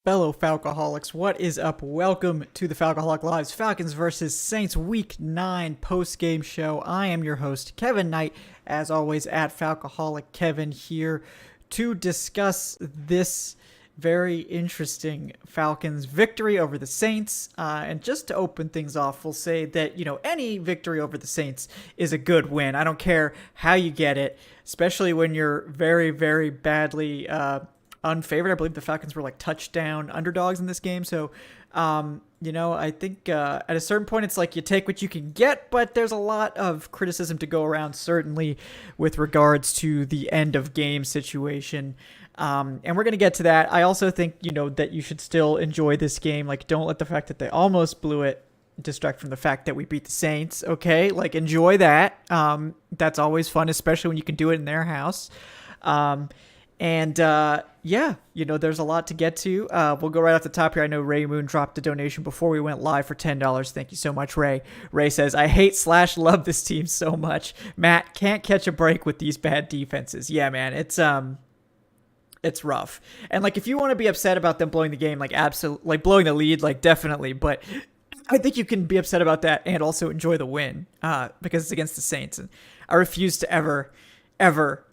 fellow Falcoholics, what is up? Welcome to the Falcoholic Live's Falcons versus Saints Week 9 post-game show. I am your host, Kevin Knight, as always at Falcoholic Kevin, here to discuss this very interesting Falcons victory over the Saints. And just to open things off, we'll say that, any victory over the Saints is a good win. I don't care how you get it, especially when you're very, very badly unfavored. I believe the Falcons were like touchdown underdogs in this game. So, I think at a certain point, it's like you take what you can get, but there's a lot of criticism to go around, certainly with regards to the end of game situation. And we're going to get to that. I also think, that you should still enjoy this game. Like, don't let the fact that they almost blew it distract from the fact that we beat the Saints. Okay. Like, enjoy that. That's always fun, especially when you can do it in their house. There's a lot to get to. We'll go right off the top here. I know Ray Moon dropped a donation before we went live for $10. Thank you so much, Ray. Ray says, I hate/love this team so much. Matt can't catch a break with these bad defenses. Yeah, man, it's rough. And like, if you want to be upset about them blowing the game, like absolutely, like blowing the lead, like definitely. But I think you can be upset about that and also enjoy the win, because it's against the Saints. And I refuse to ever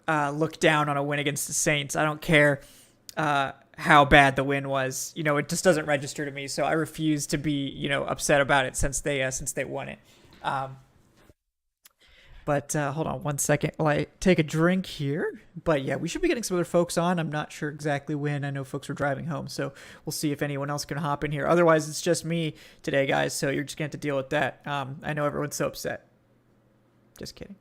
look down on a win against the Saints. I don't care how bad the win was. It just doesn't register to me. So I refuse to be, upset about it since they won it. But hold on one second while I take a drink here. But yeah, we should be getting some other folks on. I'm not sure exactly when. I know folks are driving home, so we'll see if anyone else can hop in here. Otherwise, it's just me today, guys. So you're just going to have to deal with that. I know everyone's so upset. Just kidding.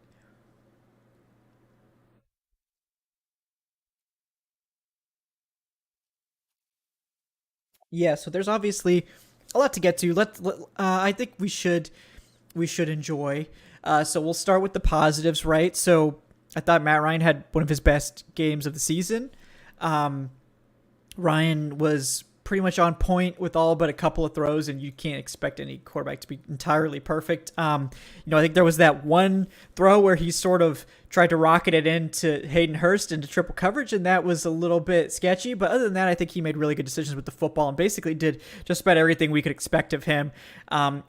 Yeah, so there's obviously a lot to get to. I think we should enjoy. So we'll start with the positives, right? So I thought Matt Ryan had one of his best games of the season. Ryan was pretty much on point with all but a couple of throws, and you can't expect any quarterback to be entirely perfect. I think there was that one throw where he sort of tried to rocket it into Hayden Hurst into triple coverage, and that was a little bit sketchy. But other than that, I think he made really good decisions with the football and basically did just about everything we could expect of him.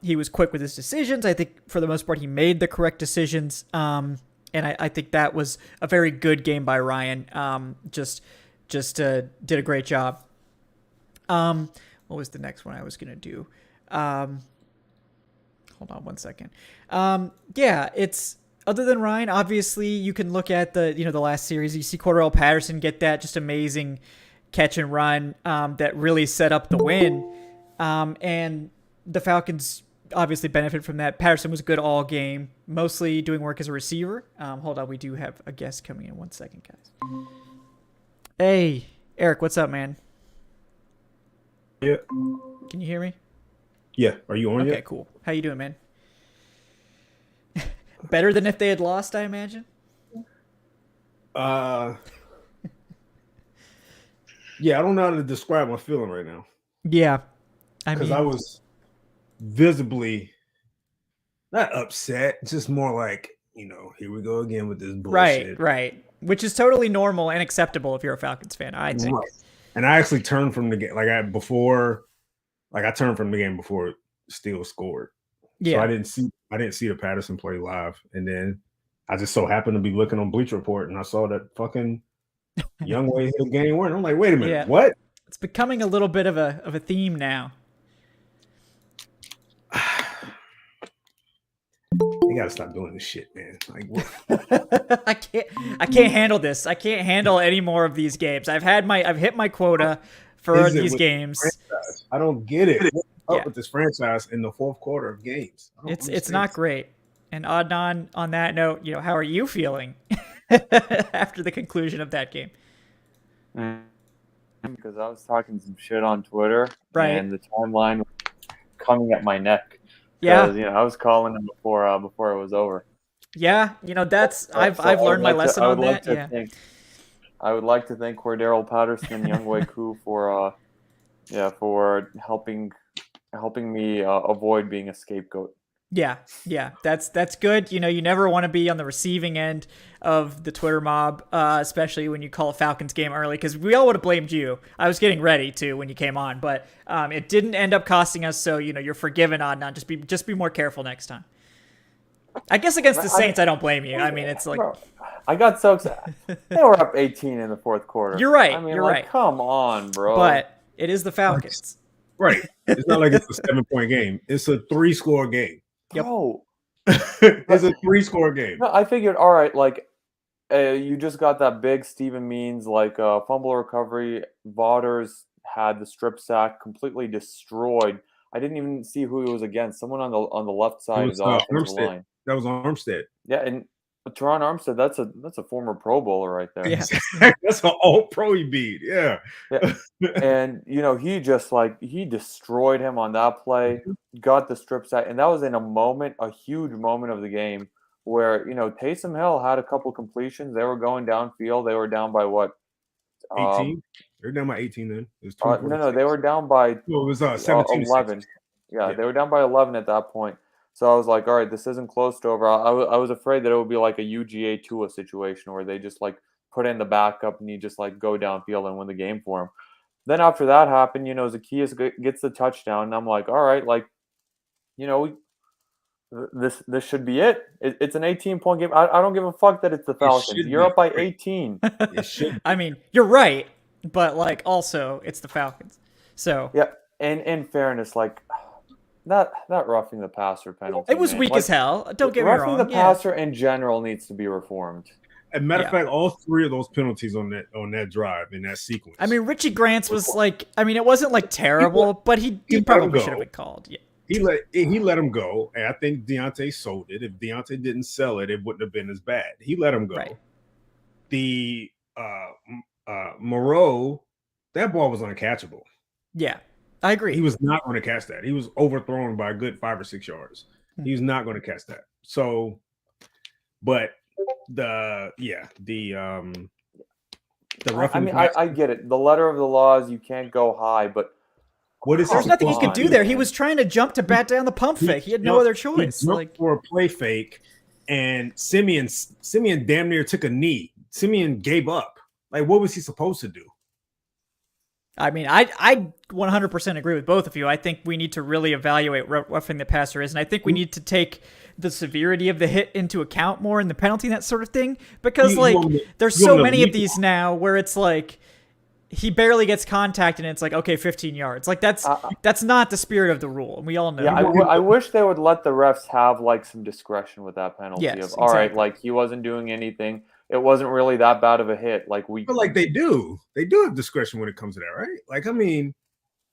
He was quick with his decisions. I think for the most part, he made the correct decisions. And I think that was a very good game by Ryan. Just did a great job. What was the next one I was going to do? Hold on one second. It's other than Ryan, obviously you can look at the last series. You see Cordarrelle Patterson get that just amazing catch and run, that really set up the win. And the Falcons obviously benefit from that. Patterson was good all game, mostly doing work as a receiver. Hold on. We do have a guest coming in. 1 second, guys. Hey, Eric, what's up, man? Yeah. Can you hear me? Yeah. Are you on yet? Okay, cool. How you doing, man? Better than if they had lost, I imagine? Yeah, I don't know how to describe my feeling right now. Yeah. Because I was visibly not upset, just more like, here we go again with this bullshit. Right. Which is totally normal and acceptable if you're a Falcons fan, I think. Right. And I actually turned from the game I turned from the game before Steele scored. Yeah. So I didn't see the Patterson play live. And then I just so happened to be looking on Bleacher Report and I saw that fucking Younghoe hit a game winner. I'm like, wait a minute, what? It's becoming a little bit of a theme now. You gotta stop doing this shit, man. Like, what? I can't handle this. I can't handle any more of these games. I've hit my quota for these games. I don't get it. What's up with this franchise in the fourth quarter of games? It's not great. And Adnan, on that note, how are you feeling after the conclusion of that game? Because I was talking some shit on Twitter, right? And the timeline was coming at my neck. Yeah, I was calling him before it was over. Yeah, that's I've learned my lesson on that. I would like to thank Cordarrelle Patterson and Younghoe Koo for helping me avoid being a scapegoat. Yeah, that's good. You know, you never want to be on the receiving end of the Twitter mob, especially when you call a Falcons game early, because we all would have blamed you. I was getting ready to when you came on, but it didn't end up costing us. So you know, you're forgiven on not just be more careful next time. I guess against the Saints, I don't blame you. I mean, it's like Bro, I got so excited. They were up 18 in the fourth quarter. You're right. I mean, you're like, right. come on, bro. But it is the Falcons. Right. It's not like it's a 7-point game. It's a 3-score game. Bro, It's a 3-score game. no, I figured, all right, like, you just got that big Steven Means, like, fumble recovery. Vaughters had the strip sack completely destroyed. I didn't even see who he was against. Someone on the left side of the offensive line. That was Armstead. Yeah, and Teron Armstead, that's a former Pro Bowler right there. Yeah. That's an all-pro he beat. Yeah. And you know, he destroyed him on that play, got the strip sack, and that was in a huge moment of the game where, you know, Taysom Hill had a couple completions. They were going downfield. They were down by what? 18. They're down by 18 then. It was No, they were down by No, it was 17 11. Yeah, they were down by 11 at that point. So I was like, all right, this isn't close to over. I was afraid that it would be like a UGA Tua situation where they just like put in the backup and you just like go downfield and win the game for him. Then after that happened, you know, Zacchaeus gets the touchdown, and I'm like, all right, like, you know, this should be it. It's an 18-point game. I don't give a fuck that it's the Falcons. You're up by 18. It should. I mean, you're right, but like also it's the Falcons. So yeah, and in fairness, like that roughing the passer penalty, it was weak as hell. Don't get me wrong. Roughing the passer in general needs to be reformed. As a matter of fact, all 3 of those penalties on that drive in that sequence. I mean, Richie Grant's was like, I mean, it wasn't like terrible, but he probably should have been called. Yeah. He let him go, and I think Deontay sold it. If Deontay didn't sell it, it wouldn't have been as bad. He let him go. Right. The Moreau, that ball was uncatchable. Yeah, I agree. He was not going to catch that. He was overthrown by a good 5 or 6 yards. He was not going to catch that. So, but the I mean, I get it. The letter of the law is you can't go high, but there's nothing he could do there. He was trying to jump to bat down the pump fake. He had no other choice. He jumped for a play fake, and Simeon damn near took a knee. Simeon gave up. Like, what was he supposed to do? I mean, I 100% agree with both of you. I think we need to really evaluate roughing the passer is, and I think we need to take the severity of the hit into account more in the penalty and that sort of thing. Because there's so many of these now where it's like he barely gets contact and it's like, okay, 15 yards. Like that's not the spirit of the rule, and we all know. Yeah, I wish they would let the refs have like some discretion with that penalty. Yes, all right, like he wasn't doing anything. It wasn't really that bad of a hit. Like but like they do have discretion when it comes to that, right? Like, I mean,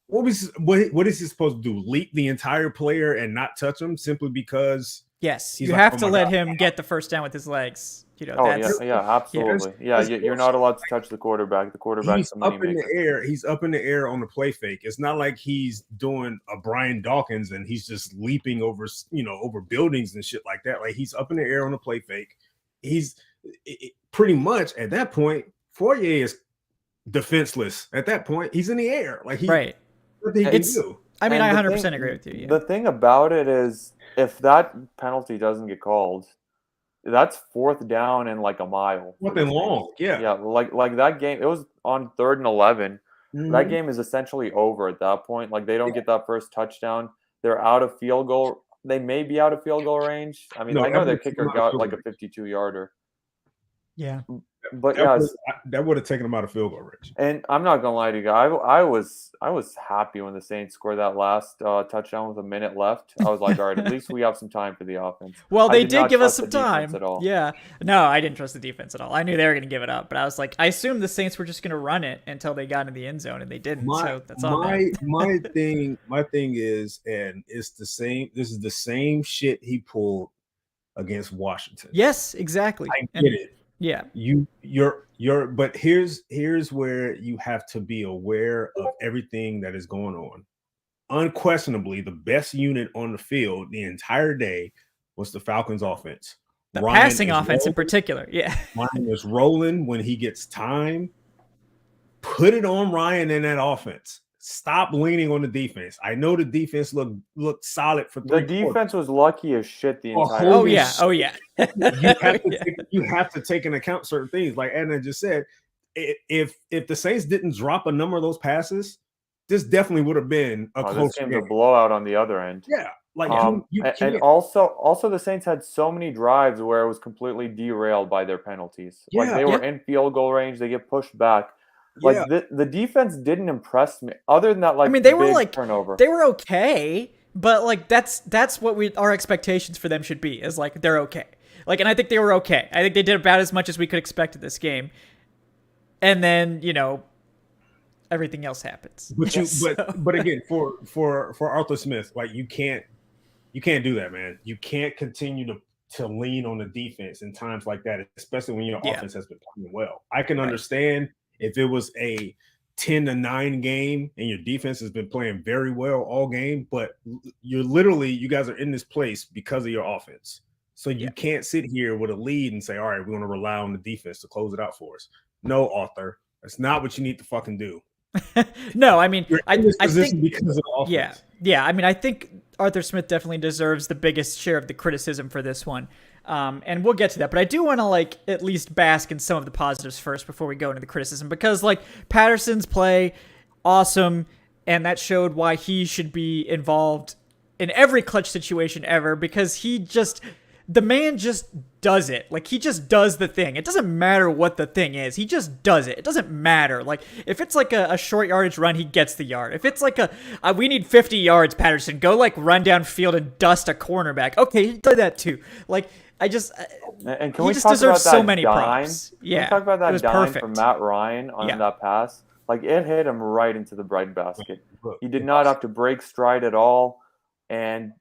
what is he supposed to do? Leap the entire player and not touch him simply because? Yes, you have to let him get the first down with his legs. You know, absolutely. You're not allowed to touch the quarterback. The quarterback's the money maker. He's up in the air on the play fake. It's not like he's doing a Brian Dawkins and he's just leaping over buildings and shit like that. Like, he's up in the air on the play fake. He's pretty much at that point, Fourier is defenseless. At that point, he's in the air. Like, right. What he can do. I mean, I 100% agree with you. Yeah. The thing about it is, if that penalty doesn't get called, that's 4th down and like a mile. Nothing long. Yeah. Yeah. Like that game, it was on 3rd and 11. Mm-hmm. That game is essentially over at that point. Like, they don't get that first touchdown. They're out of field goal. They may be out of field goal range. I mean, I know their kicker got like a 52-yarder. Yeah. But that would have taken him out of field goal range. And I'm not gonna lie to you, I was happy when the Saints scored that last touchdown with a minute left. I was like, all right, at least we have some time for the offense. Well, they did give us some time. Yeah. No, I didn't trust the defense at all. I knew they were gonna give it up, but I was like, I assumed the Saints were just gonna run it until they got into the end zone, and they didn't. So that's all. My thing is, and it's the same. This is the same shit he pulled against Washington. Yes, exactly. I get it. Yeah. You're but here's where you have to be aware of everything that is going on. Unquestionably, the best unit on the field the entire day was the Falcons offense. The passing offense in particular. Yeah. Ryan is rolling when he gets time. Put it on Ryan in that offense. Stop leaning on the defense. I know the defense looked solid for 3 The defense quarters. was lucky as shit the entire. Oh yeah. Oh yeah. You have to take into account certain things. Like Anna just said, if the Saints didn't drop a number of those passes, this definitely would have been a close game. A blowout on the other end. Yeah, like and also the Saints had so many drives where it was completely derailed by their penalties. Yeah, like they were in field goal range, they get pushed back. Like the defense didn't impress me. Other than that, like, I mean, they were like turnover. They were okay, but like that's what our expectations for them should be. Is like they're okay. Like, and I think they were okay. I think they did about as much as we could expect at this game. And then everything else happens. But again, for Arthur Smith, like you can't do that, man. You can't continue to lean on the defense in times like that, especially when your offense has been playing well. I can understand if it was a 10-9 game and your defense has been playing very well all game, but you guys are in this place because of your offense. So you can't sit here with a lead and say, all right, we're going to rely on the defense to close it out for us. No, Arthur, that's not what you need to fucking do. No, I mean, I think because of the offense. Yeah. I mean, I think Arthur Smith definitely deserves the biggest share of the criticism for this one. And we'll get to that, but I do want to at least bask in some of the positives first before we go into the criticism, because Patterson's play, awesome, and that showed why he should be involved in every clutch situation ever, because the man just does it. Like, he just does the thing. It doesn't matter what the thing is. He just does it. It doesn't matter. Like, if it's a short yardage run, he gets the yard. If it's we need 50 yards, Patterson, go run downfield and dust a cornerback. Okay, he did that too. And can we just talk deserves about so that many dime? props. Yeah, can we talk about that dime perfect from Matt Ryan on that pass? Like, it hit him right into the breadbasket. He did not have to break stride at all. And,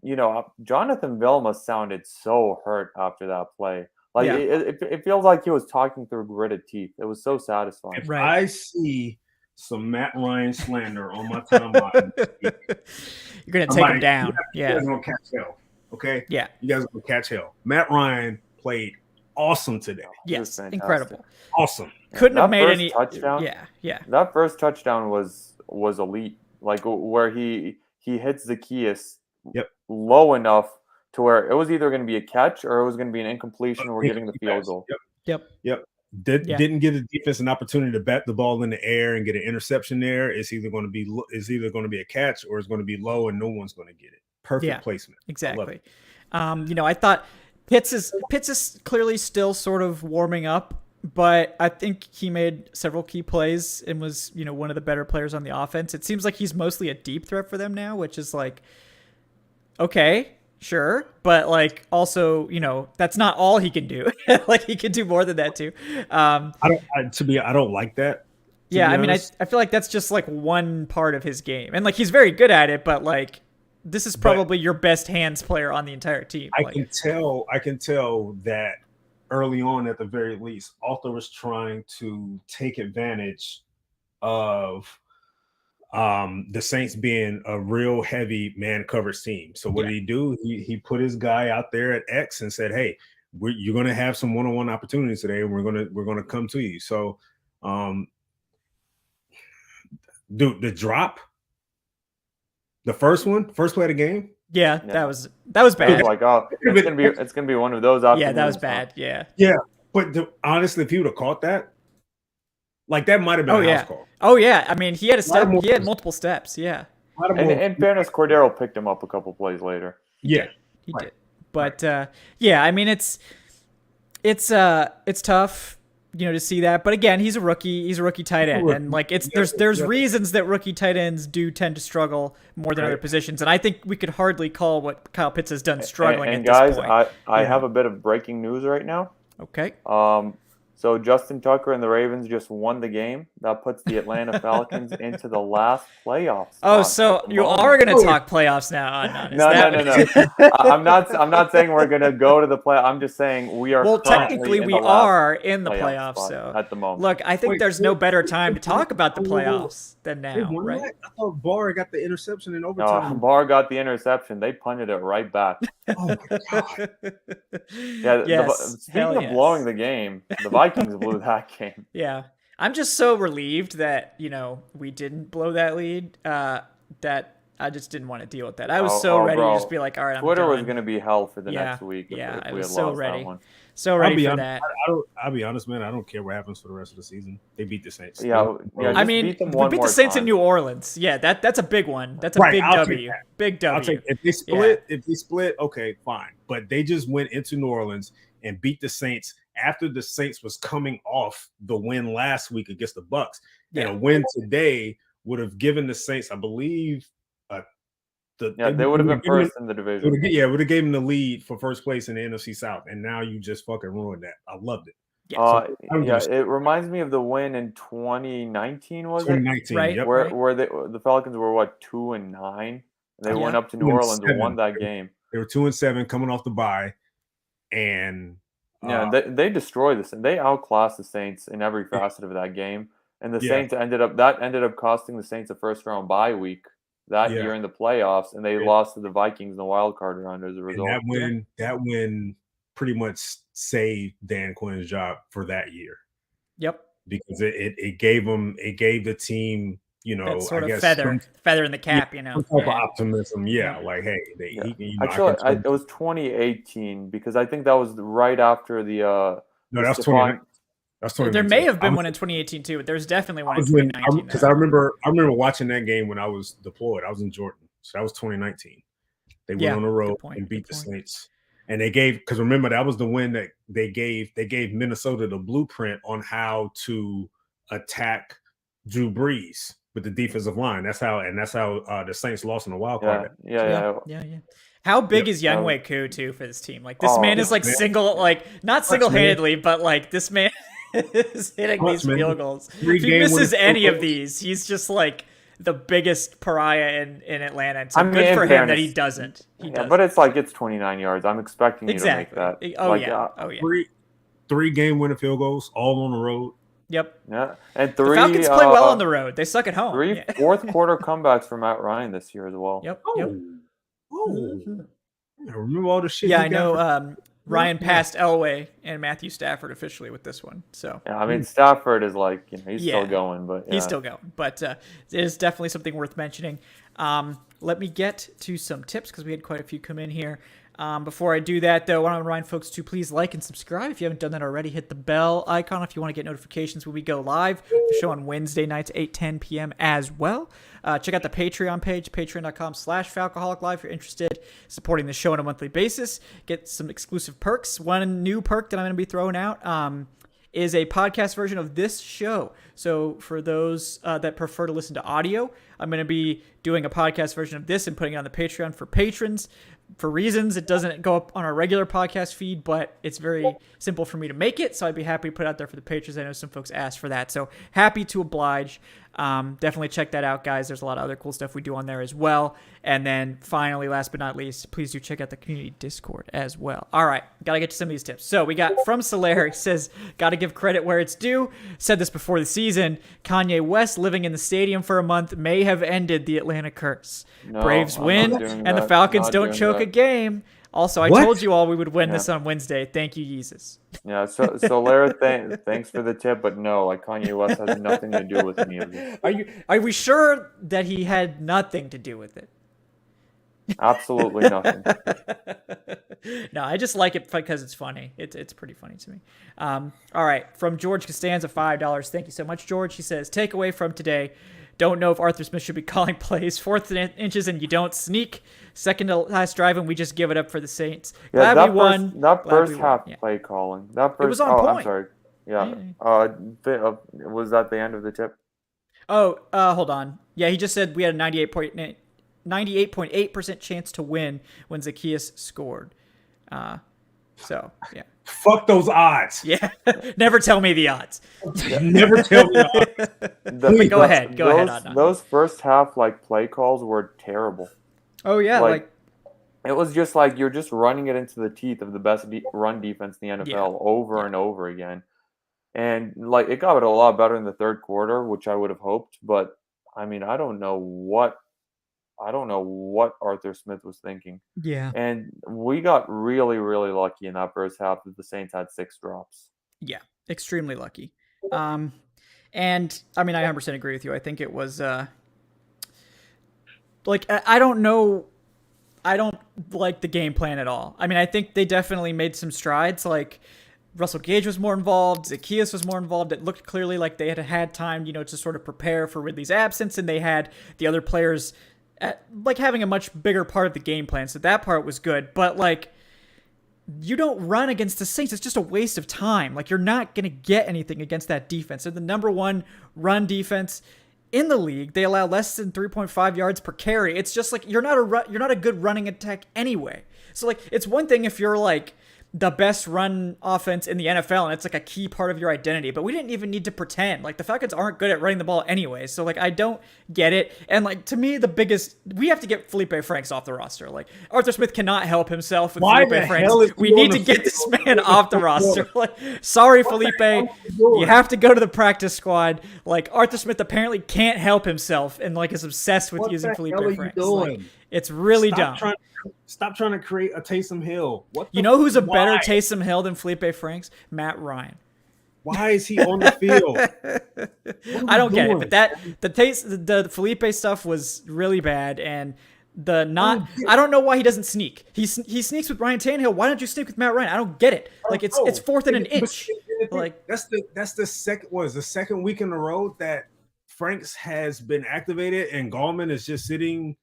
Jonathan Vilma sounded so hurt after that play. Like, it feels like he was talking through gritted teeth. It was so satisfying. If I see some Matt Ryan slander on my timeline, you're going to take him down. You guys are going to catch hell. Okay? Yeah. You guys are going to catch hell. Matt Ryan played awesome today. Yes, incredible. Awesome. Couldn't have made any touchdown. Yeah. That first touchdown was elite. Like, where he hits Zacchaeus low enough to where it was either going to be a catch or it was going to be an incompletion, or we're getting the field goal. Yep. Didn't give the defense an opportunity to bat the ball in the air and get an interception there. It's either going to be a catch or it's going to be low and no one's going to get it. Perfect placement. Exactly. I thought Pitts is clearly still sort of warming up, but I think he made several key plays and was, one of the better players on the offense. It seems like he's mostly a deep threat for them now, which is okay, sure, but also, that's not all he can do. He can do more than that too. I don't like that. Yeah, I mean, I feel like that's just one part of his game, and he's very good at it, but this is probably your best hands player on the entire team. I can tell that early on, at the very least, Arthur was trying to take advantage of the Saints being a real heavy man coverage team. So what did he do? He put his guy out there at X and said, "Hey, you're going to have some one-on-one opportunities today, and we're going to come to you." So, dude, the drop. The first play of the game. Yeah, that was bad. It's gonna be one of those. Yeah, that was bad. Yeah. But honestly, if he would have caught that, that might have been a house call. Oh yeah, I mean, he had a step. He had multiple steps. Yeah. And in fairness, Cordero picked him up a couple plays later. He did. But I mean, it's tough. To see that, but again, he's a rookie. He's a rookie tight end, and there's reasons that rookie tight ends do tend to struggle more than other positions, and I think we could hardly call what Kyle Pitts has done struggling. And at guys, this point. I have a bit of breaking news right now. Okay. So Justin Tucker and the Ravens just won the game. That puts the Atlanta Falcons into the last playoff spot. Oh, so you are going to talk playoffs now? No. I'm not saying we're going to go to the play. I'm just saying we are. Well, technically, we are in the playoffs. So at the moment, look, I think there's no better time to talk about the playoffs than now, right? I thought Barr got the interception in overtime. No, Barr got the interception. They punted it right back. Oh my god! Speaking of blowing the game, the Vikings blew that game. Yeah. I'm just so relieved that, we didn't blow that lead, that I just didn't want to deal with that. I was so ready to just be like, all right, Twitter I'm done. was going to be hell for the next week if I we was had so lost ready. that one. So ready for that. I'll be honest, man. I don't care what happens for the rest of the season. They beat the Saints. I mean, beat them we beat the Saints in New Orleans. Yeah, that's a big one. That's a big W. Big W. I'll take if they split. If they split, okay, fine. But they just went into New Orleans and beat the Saints after the Saints was coming off the win last week against the Bucks. And a win today would have given the Saints, I believe, they would have been first in the division. It would have given them the lead for first place in the NFC South, and now you just fucking ruined that. I loved it. It reminds me of the win in 2019. Was 2019, it? Right, yep. where the Falcons were 2-9, and they went up to New Orleans and won that game. They were 2-7 coming off the bye, and they destroyed this, and they outclassed the Saints in every facet of that game. And the Saints ended up costing the Saints a first round bye week that year in the playoffs, and they lost to the Vikings in the wild card round as a result. And that win pretty much saved Dan Quinn's job for that year. Yep. Because it gave the team, that sort of feather in the cap, some type of optimism. Like, hey, actually, it was 2018 because I think that was right after the no, that's 2019. There may have been one in 2018 too, but there's definitely one in 2019. Because I remember watching that game when I was deployed. I was in Jordan, so that was 2019. They went on the road and beat the Saints, and they gave, because remember that was the win that they gave Minnesota the blueprint on how to attack Drew Brees with the defensive line. That's how the Saints lost in the wild card. Yeah. How big is Younghoe Koo too for this team? Like this man is not single-handedly, but like this man is hitting these field goals. If he misses any of these, he's just like the biggest pariah in Atlanta. And so good for him that he doesn't. But it's 29 yards. I'm expecting you to make that. Three game-winning field goals, all on the road. Yep. Yeah, and the Falcons play well on the road. They suck at home. Three fourth quarter comebacks for Matt Ryan this year as well. Yep. I remember all the shit. Yeah, I know. Ryan passed Elway and Matthew Stafford officially with this one. So I mean, Stafford is he's still going, but he's still going. But it is definitely something worth mentioning. Let me get to some tips because we had quite a few come in here. Before I do that, though, I want to remind folks to please like and subscribe. If you haven't done that already, hit the bell icon if you want to get notifications when we go live. The show on Wednesday nights, 8-10 p.m. as well. Check out the Patreon page, patreon.com/Falcoholic Live if you're interested in supporting the show on a monthly basis. Get some exclusive perks. One new perk that I'm going to be throwing out is a podcast version of this show. So for those that prefer to listen to audio, I'm going to be doing a podcast version of this and putting it on the Patreon for patrons. For reasons, it doesn't go up on our regular podcast feed, but it's very simple for me to make it, so I'd be happy to put it out there for the patrons. I know some folks asked for that, so happy to oblige. Definitely check that out, guys. There's a lot of other cool stuff we do on there as well. And then finally, last but not least, please do check out the community Discord as well. All right, got to get to some of these tips. So we got from Soler, he says, got to give credit where it's due. Said this before the season. Kanye West living in the stadium for a month may have ended the Atlanta curse. No, Braves win, and the Falcons don't choke a game. Also, I told you all we would win this on Wednesday. Thank you, Jesus. Yeah, so Lara, thanks for the tip, but no, Kanye West has nothing to do with any of this. Are we sure that he had nothing to do with it? Absolutely nothing. No, I just like it because it's funny. It's pretty funny to me. All right, from George Costanza, $5. Thank you so much, George. He says, takeaway from today. Don't know if Arthur Smith should be calling plays. 4th inches and you don't sneak. Second to last drive and we just give it up for the Saints. Glad we won. That first half play calling. It was on point. I'm sorry. Yeah. Was that the end of the tip? Hold on. Yeah, he just said we had a 98.8% chance to win when Zacchaeus scored. So, yeah. Fuck those odds. Yeah. Never tell me the odds. Never tell me the odds. Go ahead. Those first half play calls were terrible. Oh yeah, it was just you're just running it into the teeth of the best run defense in the NFL over and over again. And it got a lot better in the third quarter, which I would have hoped, but I mean, I don't know what Arthur Smith was thinking. Yeah. And we got really, really lucky in that first half that the Saints had 6 drops. Yeah, extremely lucky. And I mean, I 100% agree with you. I think it was like I don't know. I don't like the game plan at all. I mean, I think they definitely made some strides. Like Russell Gage was more involved, Zacchaeus was more involved. It looked clearly like they had time, to sort of prepare for Ridley's absence, and they had the other players like having a much bigger part of the game plan. So that part was good. But like, you don't run against the Saints. It's just a waste of time. Like, you're not going to get anything against that defense. They're the number one run defense in the league. They allow less than 3.5 yards per carry. It's just like you're not a good running attack anyway. So like, it's one thing if you're like the best run offense in the NFL and it's like a key part of your identity, but we didn't even need to pretend. Like, the Falcons aren't good at running the ball anyway. So like, I don't get it. And like, to me, we have to get Felipe Franks off the roster. Like, Arthur Smith cannot help himself with Felipe Franks. We need to get this man off the roster. Like, sorry, Felipe, you have to go to the practice squad. Like, Arthur Smith apparently can't help himself and like is obsessed with using Felipe Franks. Like, it's really dumb. Stop trying to create a Taysom Hill. Who's a better Taysom Hill than Felipe Franks? Matt Ryan. Why is he on the field? I don't get it. But the Felipe stuff was really bad, and I don't know why he doesn't sneak. He sneaks with Ryan Tannehill. Why don't you sneak with Matt Ryan? I don't get it. Like, it's fourth and an inch. Like, that's the second week in a row that Franks has been activated and Gallman is just sitting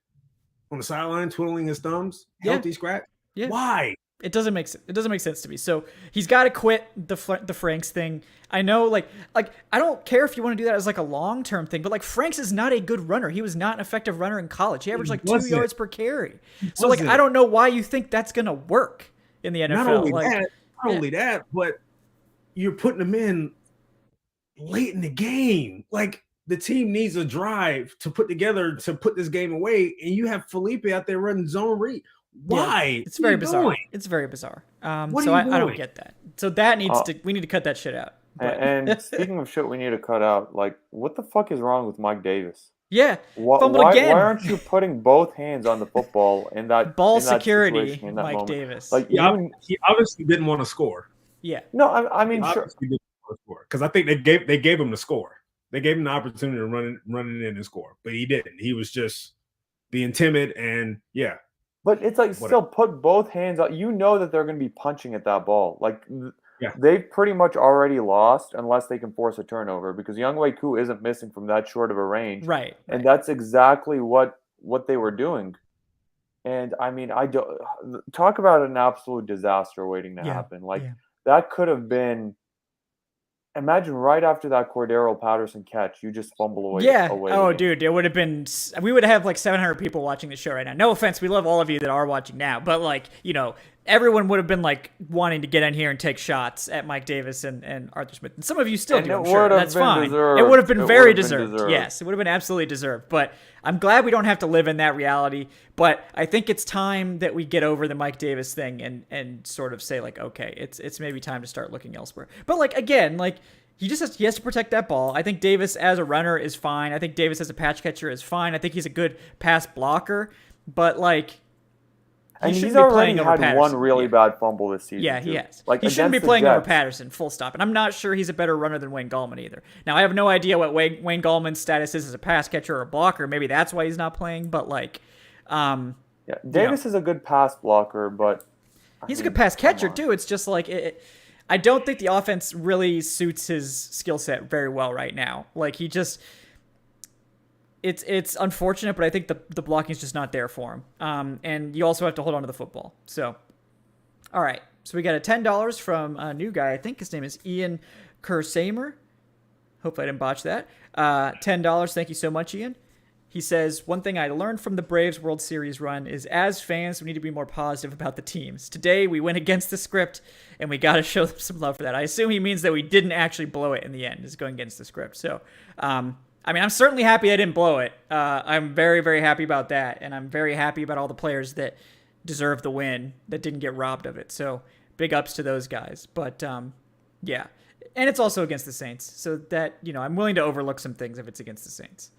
on the sideline twiddling his thumbs, healthy scratch. Yeah. Why? It doesn't make sense to me. So he's got to quit the Franks thing. I know, like I don't care if you want to do that as like a long-term thing, but like, Franks is not a good runner. He was not an effective runner in college. He averaged like 2 yards per carry. So like, I don't know why you think that's gonna work in the NFL. Not only that, but you're putting him in late in the game. Like, the team needs a drive to put together to put this game away, and you have Felipe out there running zone read. Why? Yeah, it's very bizarre. It's very bizarre. I don't get that. So that we need to cut that shit out. And speaking of shit we need to cut out, like, what the fuck is wrong with Mike Davis? Yeah, why aren't you putting both hands on the football in that ball in that security, in that Mike moment? Davis? Like, he obviously didn't want to score. Yeah. No, I mean, sure. Because I think they gave him the score. They gave him the opportunity to run it in and score, but he didn't. He was just being timid and yeah. But it's like, still put both hands out. You know that they're going to be punching at that ball. Like, they've pretty much already lost unless they can force a turnover, because Younghoe Koo isn't missing from that short of a range. Right. And that's exactly what they were doing. And I mean, talk about an absolute disaster waiting to happen. Like, that could have been. Imagine right after that Cordero Patterson catch, you just fumble away. Oh, dude, it would have been. We would have like 700 people watching the show right now. No offense, we love all of you that are watching now, but like, everyone would have been like wanting to get in here and take shots at Mike Davis and Arthur Smith. And some of you still do, I'm sure. That's fine. It would have been very deserved. Yes, it would have been absolutely deserved. But I'm glad we don't have to live in that reality. But I think it's time that we get over the Mike Davis thing and sort of say like, okay, it's maybe time to start looking elsewhere. But like, again, like, he has to protect that ball. I think Davis as a runner is fine. I think Davis as a patch catcher is fine. I think he's a good pass blocker. But like, he's already had one really bad fumble this season. Yeah, he has. Like, he shouldn't be playing over Patterson, full stop. And I'm not sure he's a better runner than Wayne Gallman either. Now, I have no idea what Wayne Gallman's status is as a pass catcher or a blocker. Maybe that's why he's not playing. But like, Davis is a good pass blocker, but he's a good pass catcher too. It's just like I don't think the offense really suits his skill set very well right now. Like, he just. It's unfortunate, but I think the blocking is just not there for him. And you also have to hold on to the football. So, all right. So we got a $10 from a new guy. I think his name is Ian Kersamer. Hopefully I didn't botch that. $10. Thank you so much, Ian. He says, one thing I learned from the Braves World Series run is as fans, we need to be more positive about the teams. Today, we went against the script, and we got to show them some love for that. I assume he means that we didn't actually blow it in the end, is going against the script. So, I mean, I'm certainly happy I didn't blow it. I'm very, very happy about that, and I'm very happy about all the players that deserve the win that didn't get robbed of it. So big ups to those guys. But, yeah. And it's also against the Saints, so that, I'm willing to overlook some things if it's against the Saints.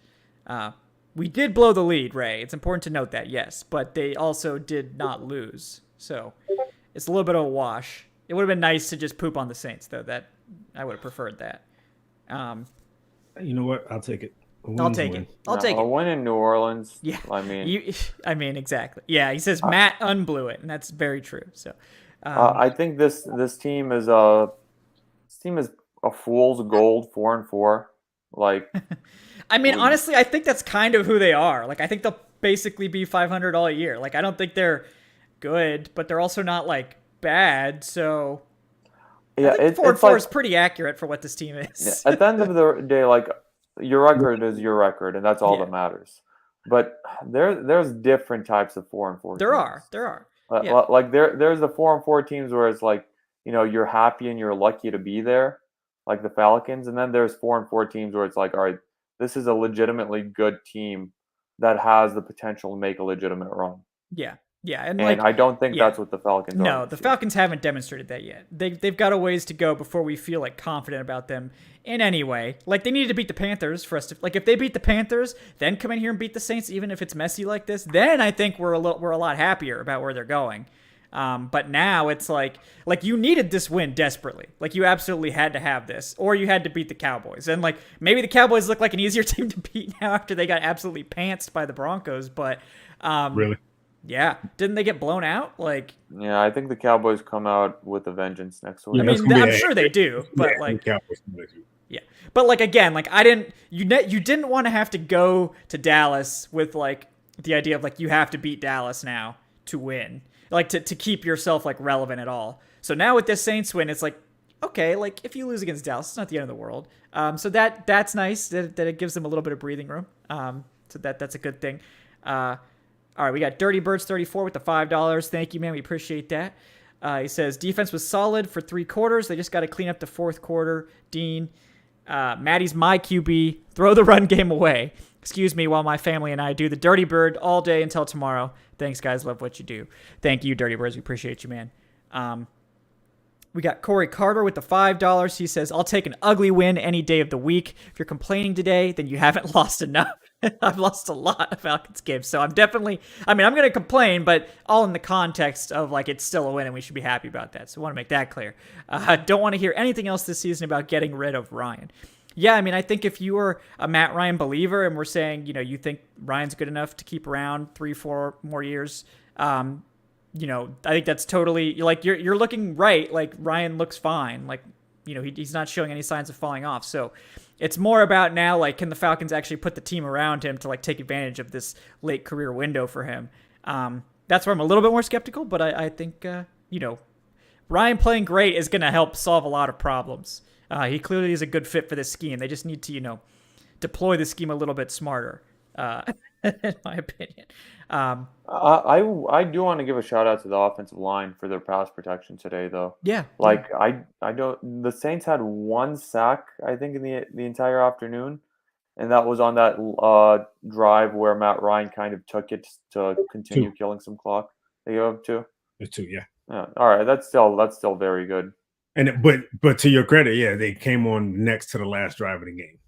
We did blow the lead, Ray. It's important to note that, yes, but they also did not lose. So it's a little bit of a wash. It would have been nice to just poop on the Saints, though. That I would have preferred that. You know what? I'll take it. I'll take it. I'll take A it. win in New Orleans. Yeah. I mean, Exactly. Yeah, he says Matt unblew it, and that's very true. So, I think this team is a fool's gold, 4-4. Like, I mean, honestly, I think that's kind of who they are. Like, I think they'll basically be 500 all year. Like, I don't think they're good, but they're also not like bad. So, yeah, I think 4-4 is pretty accurate for what this team is. At the end of the day, like, your record is your record, and that's all that matters. But there's different types of 4-4. There are. Like there's the 4-4 teams where it's like, you're happy and you're lucky to be there, like the Falcons, and then there's 4-4 teams where it's like, all right, this is a legitimately good team that has the potential to make a legitimate run. Yeah, and I don't think that's what the Falcons are. No, the Falcons haven't demonstrated that yet. They've got a ways to go before we feel like confident about them in any way. Like, they needed to beat the Panthers for us to, like, if they beat the Panthers, then come in here and beat the Saints, even if it's messy like this, then I think we're a lot happier about where they're going. But now it's like you needed this win desperately. Like, you absolutely had to have this, or you had to beat the Cowboys. And like, maybe the Cowboys look like an easier team to beat now after they got absolutely pantsed by the Broncos. But really. Yeah, didn't they get blown out? Like, yeah, I think the Cowboys come out with a vengeance next week. I mean, I'm sure they do, but like, yeah, but like, again, like, you didn't want to have to go to Dallas with like the idea of like you have to beat Dallas now to win, like to keep yourself like relevant at all. So now with this Saints win, it's like, okay, like if you lose against Dallas, it's not the end of the world. So that's nice that it gives them a little bit of breathing room. So that's a good thing. All right, we got Dirty Birds 34 with the $5. Thank you, man. We appreciate that. He says, defense was solid for 3 quarters. They just got to clean up the 4th quarter. Dean, Maddie's my QB. Throw the run game away. Excuse me while my family and I do the Dirty Bird all day until tomorrow. Thanks, guys. Love what you do. Thank you, Dirty Birds. We appreciate you, man. We got Corey Carter with the $5. He says, I'll take an ugly win any day of the week. If you're complaining today, then you haven't lost enough. I've lost a lot of Falcons games. So I'm going to complain, but all in the context of like, it's still a win and we should be happy about that. So I want to make that clear. Don't want to hear anything else this season about getting rid of Ryan. Yeah, I mean, I think if you were a Matt Ryan believer and we're saying, you think Ryan's good enough to keep around 3-4 more years, I think that's totally, like, you're looking right. Like, Ryan looks fine. Like, he's not showing any signs of falling off. So it's more about now, like, can the Falcons actually put the team around him to like take advantage of this late career window for him? That's where I'm a little bit more skeptical, but I think, Ryan playing great is going to help solve a lot of problems. He clearly is a good fit for this scheme. They just need to, deploy the scheme a little bit smarter, in my opinion. I do want to give a shout out to the offensive line for their pass protection today, though. Yeah. Like, I don't. The Saints had 1 sack, I think, in the entire afternoon, and that was on that drive where Matt Ryan kind of took it to continue killing some clock. They go up 2. 2, yeah. Yeah. All right, that's still very good. And but to your credit, yeah, they came on next to the last drive of the game.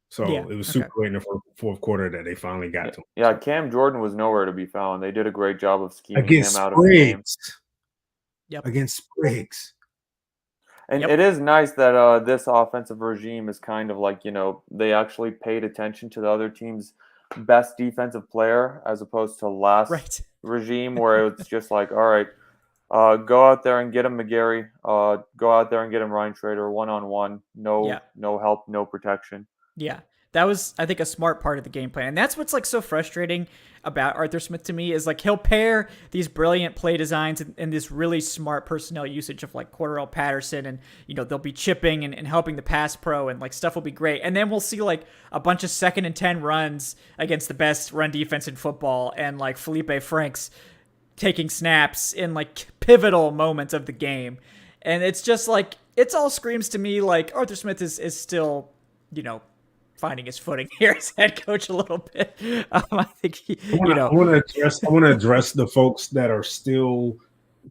So it was super late in the 4th quarter that they finally got to him. Yeah, Cam Jordan was nowhere to be found. They did a great job of scheming him out of the game. Yep. Against Spriggs. And it is nice that this offensive regime is kind of like, they actually paid attention to the other team's best defensive player as opposed to last regime where it's just like, all right, go out there and get him McGarry. Go out there and get him Ryan Trader one-on-one. No help, no protection. Yeah, that was, I think, a smart part of the game plan. And that's what's like so frustrating about Arthur Smith to me is like he'll pair these brilliant play designs and this really smart personnel usage of like Cordarrelle Patterson and, they'll be chipping and helping the pass pro and like stuff will be great. And then we'll see like a bunch of 2nd and 10 runs against the best run defense in football and like Felipe Franks taking snaps in like pivotal moments of the game. And it's just like, it's all screams to me like Arthur Smith is still, finding his footing here as head coach a little bit. I think I want to address the folks that are still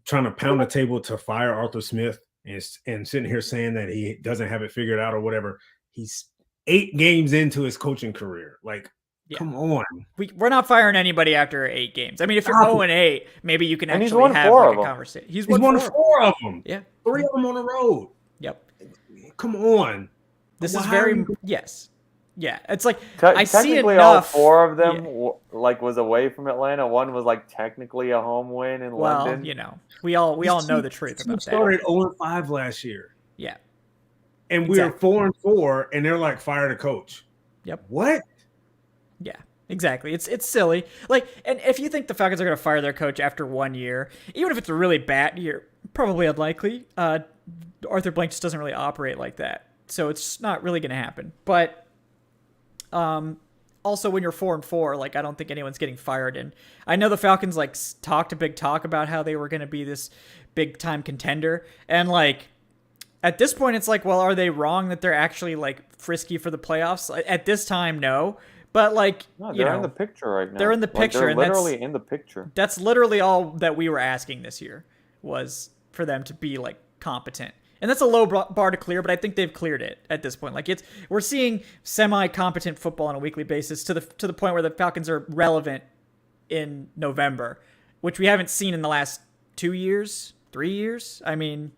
trying to pound the table to fire Arthur Smith and sitting here saying that he doesn't have it figured out or whatever. He's 8 games into his coaching career. Like, come on. We're not firing anybody after 8 games. I mean, if you're 0-8, maybe you can actually have like a conversation. He's won 4 of them. Yeah. 3 of them on the road. Yep. Come on. This Well, is how are very you- yes. Yeah, it's like I see Technically, enough. all 4 of them Yeah. like was away from Atlanta. One was like technically a home win in Well, London. you know, we all know the truth This team about that. started 0-5 last year. Yeah. And we were 4-4, and they're like, fire the coach. Yep. What? Yeah, exactly. It's silly. Like, and if you think the Falcons are going to fire their coach after 1 year, even if it's a really bad year, probably unlikely. Arthur Blank just doesn't really operate like that, so it's not really going to happen. But also, when you're 4-4, like I don't think anyone's getting fired. And I know the Falcons like talked a big talk about how they were going to be this big time contender, and like. At this point, it's like, well, are they wrong that they're actually like frisky for the playoffs? At this time, no. But like, no, they're in the picture right now. They're in the picture. They're and literally in the picture. That's literally all that we were asking this year was for them to be like competent. And that's a low bar to clear, but I think they've cleared it at this point. Like we're seeing semi-competent football on a weekly basis to the point where the Falcons are relevant in November, which we haven't seen in the last 2 years, 3 years. I mean.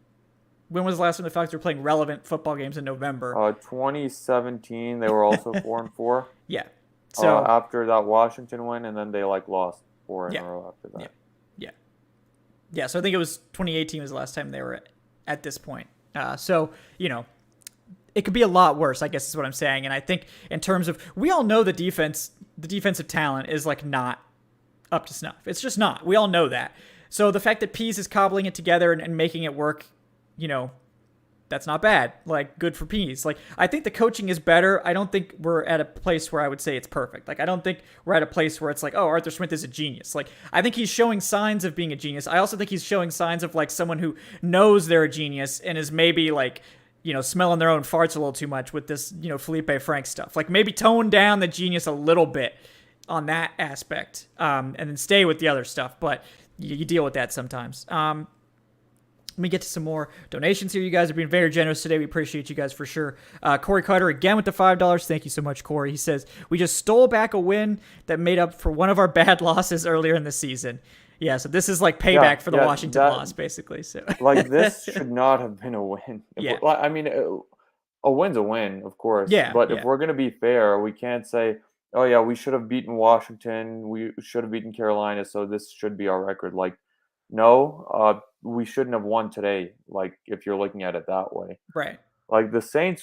When was the last time the Falcons were playing relevant football games in November? 2017, they were also 4-4. Yeah. So after that Washington win, and then they like lost 4 in a row after that. Yeah. So I think it was 2018 was the last time they were at this point. So you know, it could be a lot worse, I guess is what I'm saying. And I think in terms of we all know the defensive talent is like not up to snuff. It's just not. We all know that. So the fact that Pease is cobbling it together and making it work. You know, that's not bad. Like, good for Pease. Like, I think the coaching is better. I don't think we're at a place where I would say it's perfect. Like, I don't think we're at a place where it's like, oh, Arthur Smith is a genius. Like, I think he's showing signs of being a genius. I also think he's showing signs of, like, someone who knows they're a genius and is maybe, like, you know, smelling their own farts a little too much with this, you know, Felipe Frank stuff. Like, maybe tone down the genius a little bit on that aspect and then stay with the other stuff. But you deal with that sometimes. Let me get to some more donations here. You guys are being very generous today. We appreciate you guys for sure. Corey Carter again with the $5. Thank you so much, Corey. He says, we just stole back a win that made up for one of our bad losses earlier in the season. Yeah, so this is like payback for the Washington loss, basically. So like this should not have been a win. I mean, a win's a win, of course. Yeah. But if we're going to be fair, we can't say, oh, yeah, we should have beaten Washington. We should have beaten Carolina. So this should be our record. Like, no, we shouldn't have won today. Like, if you're looking at it that way, right? Like the Saints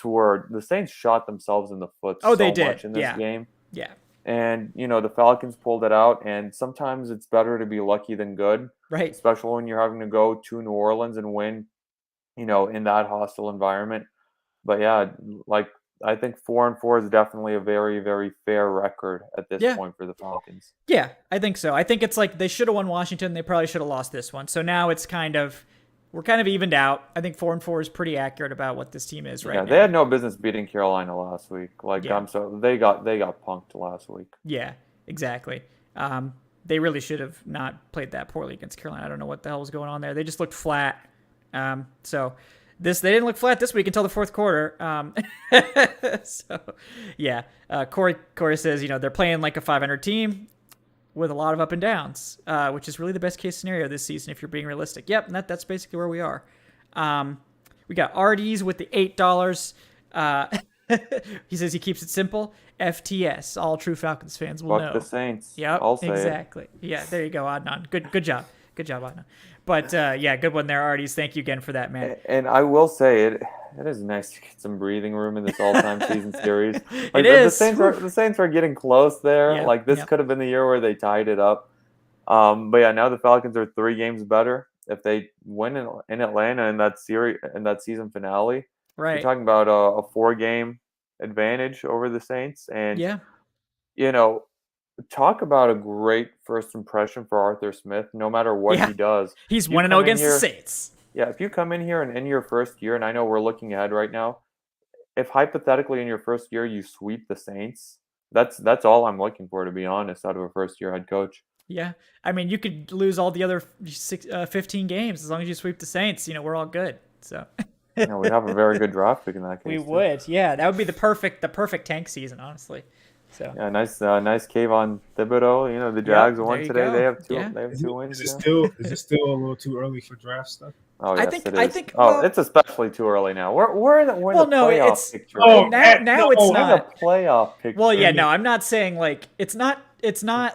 shot themselves in the foot. They did much in this game. Yeah. And you know the Falcons pulled it out. And sometimes it's better to be lucky than good, right? Especially when you're having to go to New Orleans and win, you know, in that hostile environment. But yeah, like. I think 4-4 is definitely a very, very fair record at this point for the Falcons. Yeah, I think so. I think it's like they should have won Washington. They probably should have lost this one. So now it's we're kind of evened out. I think 4-4 is pretty accurate about what this team is right now. Yeah, they had no business beating Carolina last week. Like they got punked last week. Yeah, exactly. They really should have not played that poorly against Carolina. I don't know what the hell was going on there. They just looked flat. They didn't look flat this week until the fourth quarter. Corey says, you know, they're playing like a 500 team with a lot of up and downs, which is really the best case scenario this season if you're being realistic. Yep, and that's basically where we are. We got RDs with the $8. He says he keeps it simple. FTS, all true Falcons fans will know. Fuck the Saints. Yep, I'll say exactly. It. Yeah, there you go, Adnan. Good job, Adnan. But good one there, Arties. Thank you again for that, man. And I will say it is nice to get some breathing room in this all-time season series. Like, it is. The Saints are getting close there. Yep, like this could have been the year where they tied it up. But yeah, now the Falcons are 3 games better. If they win in Atlanta in that season finale, right? You're talking about a 4-game advantage over the Saints, and you know. Talk about a great first impression for Arthur Smith, no matter what he does. He's 1-0 against the Saints. Yeah, if you come in here and in your first year, and I know we're looking ahead right now, if hypothetically in your first year you sweep the Saints, that's all I'm looking for, to be honest, out of a first-year head coach. Yeah, I mean, you could lose all the other 15 games as long as you sweep the Saints. You know, we're all good. So. You know, we have a very good draft pick in that case. We would, yeah. That would be the perfect tank season, honestly. So yeah, nice Kayvon Thibodeau. You know, the Jags won today. Go. They have two wins. Is it still a little too early for draft stuff? Oh I yes, think it I is. think Oh, well, it's especially too early now. We're in the well no, playoff it's picture. Oh, now it's We're in the not. playoff picture. Well, yeah, no, I'm not saying like it's not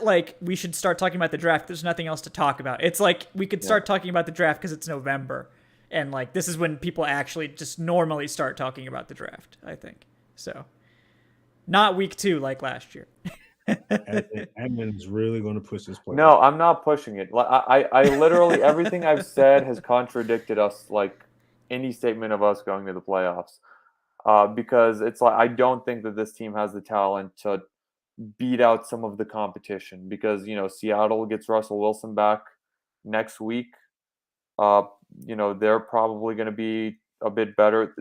like we should start talking about the draft. There's nothing else to talk about. It's like we could start talking about the draft because it's November, and like this is when people actually just normally start talking about the draft. I think so. Not week 2 like last year. Admin's really going to push this play. No, I'm not pushing it. Like I literally everything I've said has contradicted us. Like any statement of us going to the playoffs, because it's like I don't think that this team has the talent to beat out some of the competition. Because Seattle gets Russell Wilson back next week. Uh, they're probably going to be a bit better.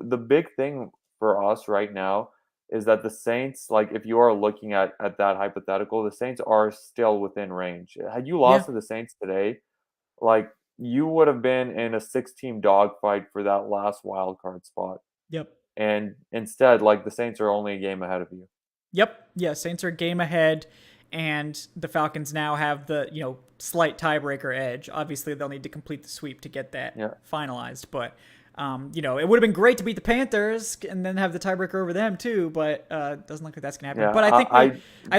The big thing for us right now is that the Saints, like if you are looking at that hypothetical, the Saints are still within range. Had you Yeah. lost to the Saints today, like you would have been in a 6-team dogfight for that last wild card spot. Yep. And instead, like the Saints are only a game ahead of you. Yep. Yeah, Saints are a game ahead, and the Falcons now have the slight tiebreaker edge. Obviously, they'll need to complete the sweep to get that finalized, but. It would have been great to beat the Panthers and then have the tiebreaker over them too, but doesn't look like that's gonna happen. Yeah, but I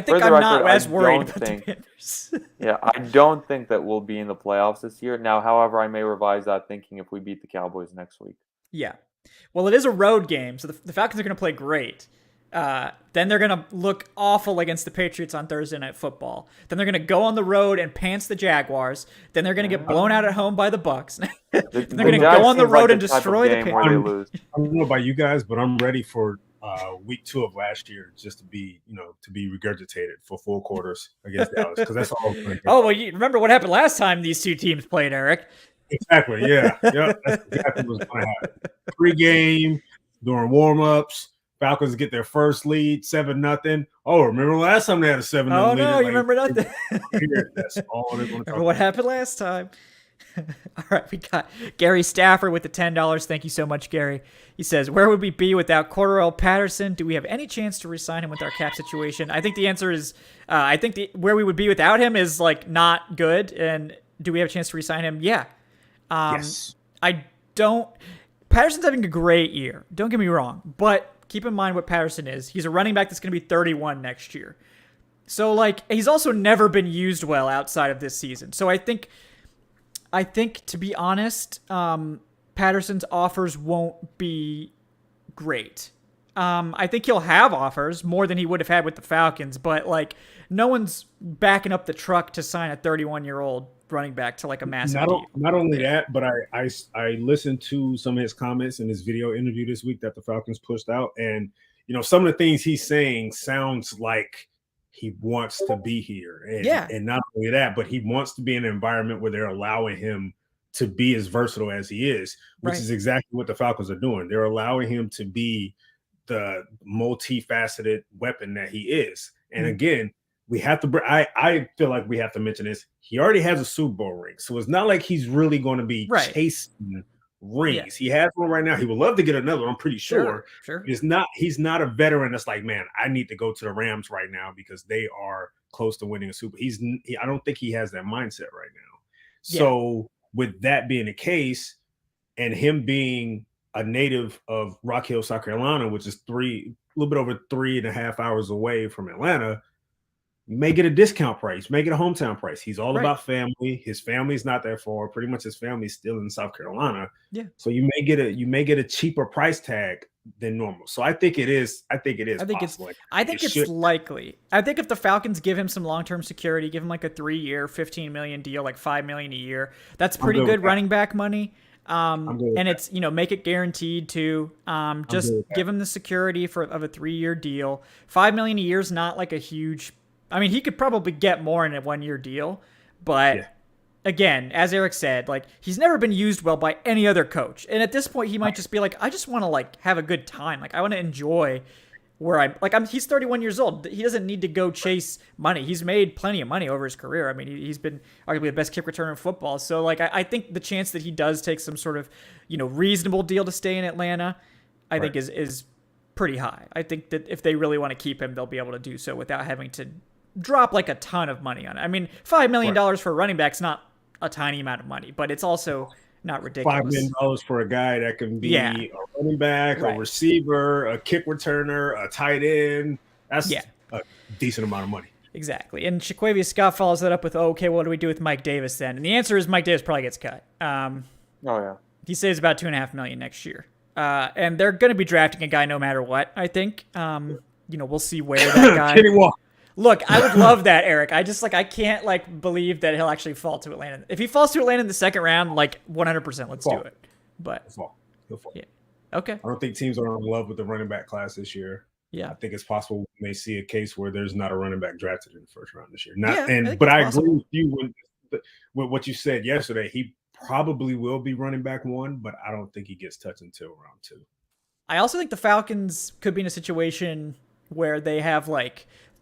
think I'm not as worried about the Panthers. Yeah, I don't think that we'll be in the playoffs this year. Now, however, I may revise that thinking if we beat the Cowboys next week. Yeah, well, it is a road game, so the Falcons are gonna play great. Then they're going to look awful against the Patriots on Thursday Night Football. Then they're going to go on the road and pants the Jaguars. Then they're going to get blown out at home by the Bucks. They're going to go on the road and destroy the Patriots. I don't know about you guys, but I'm ready for week 2 of last year just to be regurgitated for 4 quarters against Dallas, because that's all. Oh, well, you remember what happened last time these two teams played, Eric? Exactly. Yeah. Yep. That's exactly what's going to happen. Pre-game, during warm-ups. Falcons get their first lead, 7-0. Oh, remember last time they had a 7-0 lead? Oh, no, you remember nothing. That's all they're going to talk Remember what happened last time. All right, we got Gary Stafford with the $10. Thank you so much, Gary. He says, where would we be without Cordarrelle Patterson? Do we have any chance to re-sign him with our cap situation? I think the answer is, where we would be without him is, like, not good. And do we have a chance to re-sign him? Yeah. Yes. Patterson's having a great year. Don't get me wrong. But keep in mind what Patterson is. He's a running back that's going to be 31 next year. So, like, he's also never been used well outside of this season. So I think to be honest, Patterson's offers won't be great. I think he'll have offers more than he would have had with the Falcons, but like no one's backing up the truck to sign a 31-year-old running back to like a massive deal. Not only that, but I listened to some of his comments in his video interview this week that the Falcons pushed out, and some of the things he's saying sounds like he wants to be here, and not only that, but he wants to be in an environment where they're allowing him to be as versatile as he is, which is exactly what the Falcons are doing. They're allowing him to be the multifaceted weapon that he is, and again. We have to. I feel like we have to mention this. He already has a Super Bowl ring, so it's not like he's really going to be chasing rings. Yeah. He has one right now. He would love to get another. I'm pretty sure. Sure. He's not a veteran that's like, man, I need to go to the Rams right now because they are close to winning a Super. I don't think he has that mindset right now. So with that being the case, and him being a native of Rock Hill, South Carolina, which is a little bit over 3.5 hours away from Atlanta. You may get a discount price, you may get a hometown price. He's all about family. His family's not that far. Pretty much his family's still in South Carolina. Yeah. So you may get a cheaper price tag than normal. So I think it is. I think it's likely. I think if the Falcons give him some long-term security, give him like a 3-year, $15 million deal, like $5 million a year, that's pretty good running back money. And it's, make it guaranteed to, just give him the security of a 3-year deal. $5 million a year is not like a huge. I mean, he could probably get more in a 1-year deal, but again, as Eric said, like he's never been used well by any other coach. And at this point, he might just be like, I just want to like have a good time. Like I want to enjoy he's 31 years old. He doesn't need to go chase money. He's made plenty of money over his career. I mean, he's been arguably the best kick returner in football. So like, I think the chance that he does take some sort of, reasonable deal to stay in Atlanta, I think is pretty high. I think that if they really want to keep him, they'll be able to do so without having to drop like a ton of money on it. I mean, $5 million for a running back's not a tiny amount of money, but it's also not $5 ridiculous. million for a guy that can be a running back, Right. a receiver, a kick returner, a tight end. That's a decent amount of money. Exactly. And Shaquavius Scott follows that up with, okay, what do we do with Mike Davis then? And the answer is Mike Davis probably gets cut. He saves about $2.5 million next year. And they're going to be drafting a guy no matter what, I think. We'll see where that guy... Kenny Walker. Look, I would love that, Eric. I can't believe that he'll actually fall to Atlanta. If he falls to Atlanta in the second round, 100%, let's do it. But He'll fall. Yeah. Okay. I don't think teams are in love with the running back class this year. Yeah. I think it's possible we may see a case where there's not a running back drafted in the first round this year. I agree with you with what you said yesterday. He probably will be running back 1, but I don't think he gets touched until round 2. I also think the Falcons could be in a situation where they have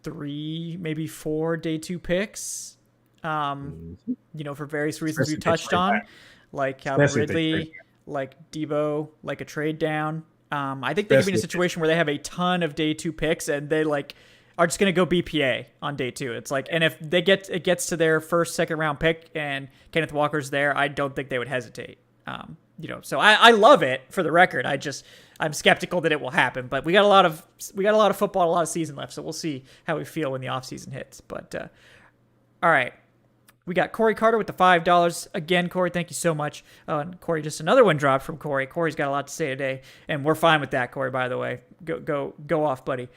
3, maybe 4 day 2 picks. For various reasons you touched on, like Ridley, like Debo, like a trade down. I think they could be in a situation where they have a ton of day 2 picks and they are just going to go BPA on day 2. It's and if it gets to their first, second round pick and Kenneth Walker's there, I don't think they would hesitate. So I love it for the record. I'm skeptical that it will happen, but we got a lot of football, a lot of season left. So we'll see how we feel when the off season hits. But, all right. We got Corey Carter with the $5. Again, Corey, thank you so much. And Corey, just another one dropped from Corey. Corey's got a lot to say today, and we're fine with that, Corey, by the way. Go off, buddy.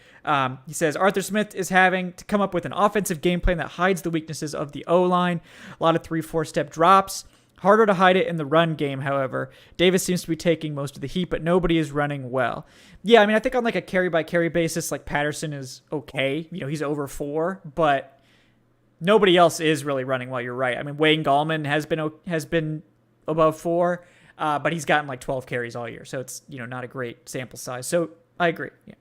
He says, Arthur Smith is having to come up with an offensive game plan that hides the weaknesses of the O-line. A lot of 3-4 step drops. Harder to hide it in the run game, however. Davis seems to be taking most of the heat, but nobody is running well. Yeah, I mean, I think on a carry-by-carry basis, Patterson is okay. He's over 4, but nobody else is really running well. You're right. I mean, Wayne Gallman has been above 4, but he's gotten 12 carries all year, so it's not a great sample size. So I agree. Yeah.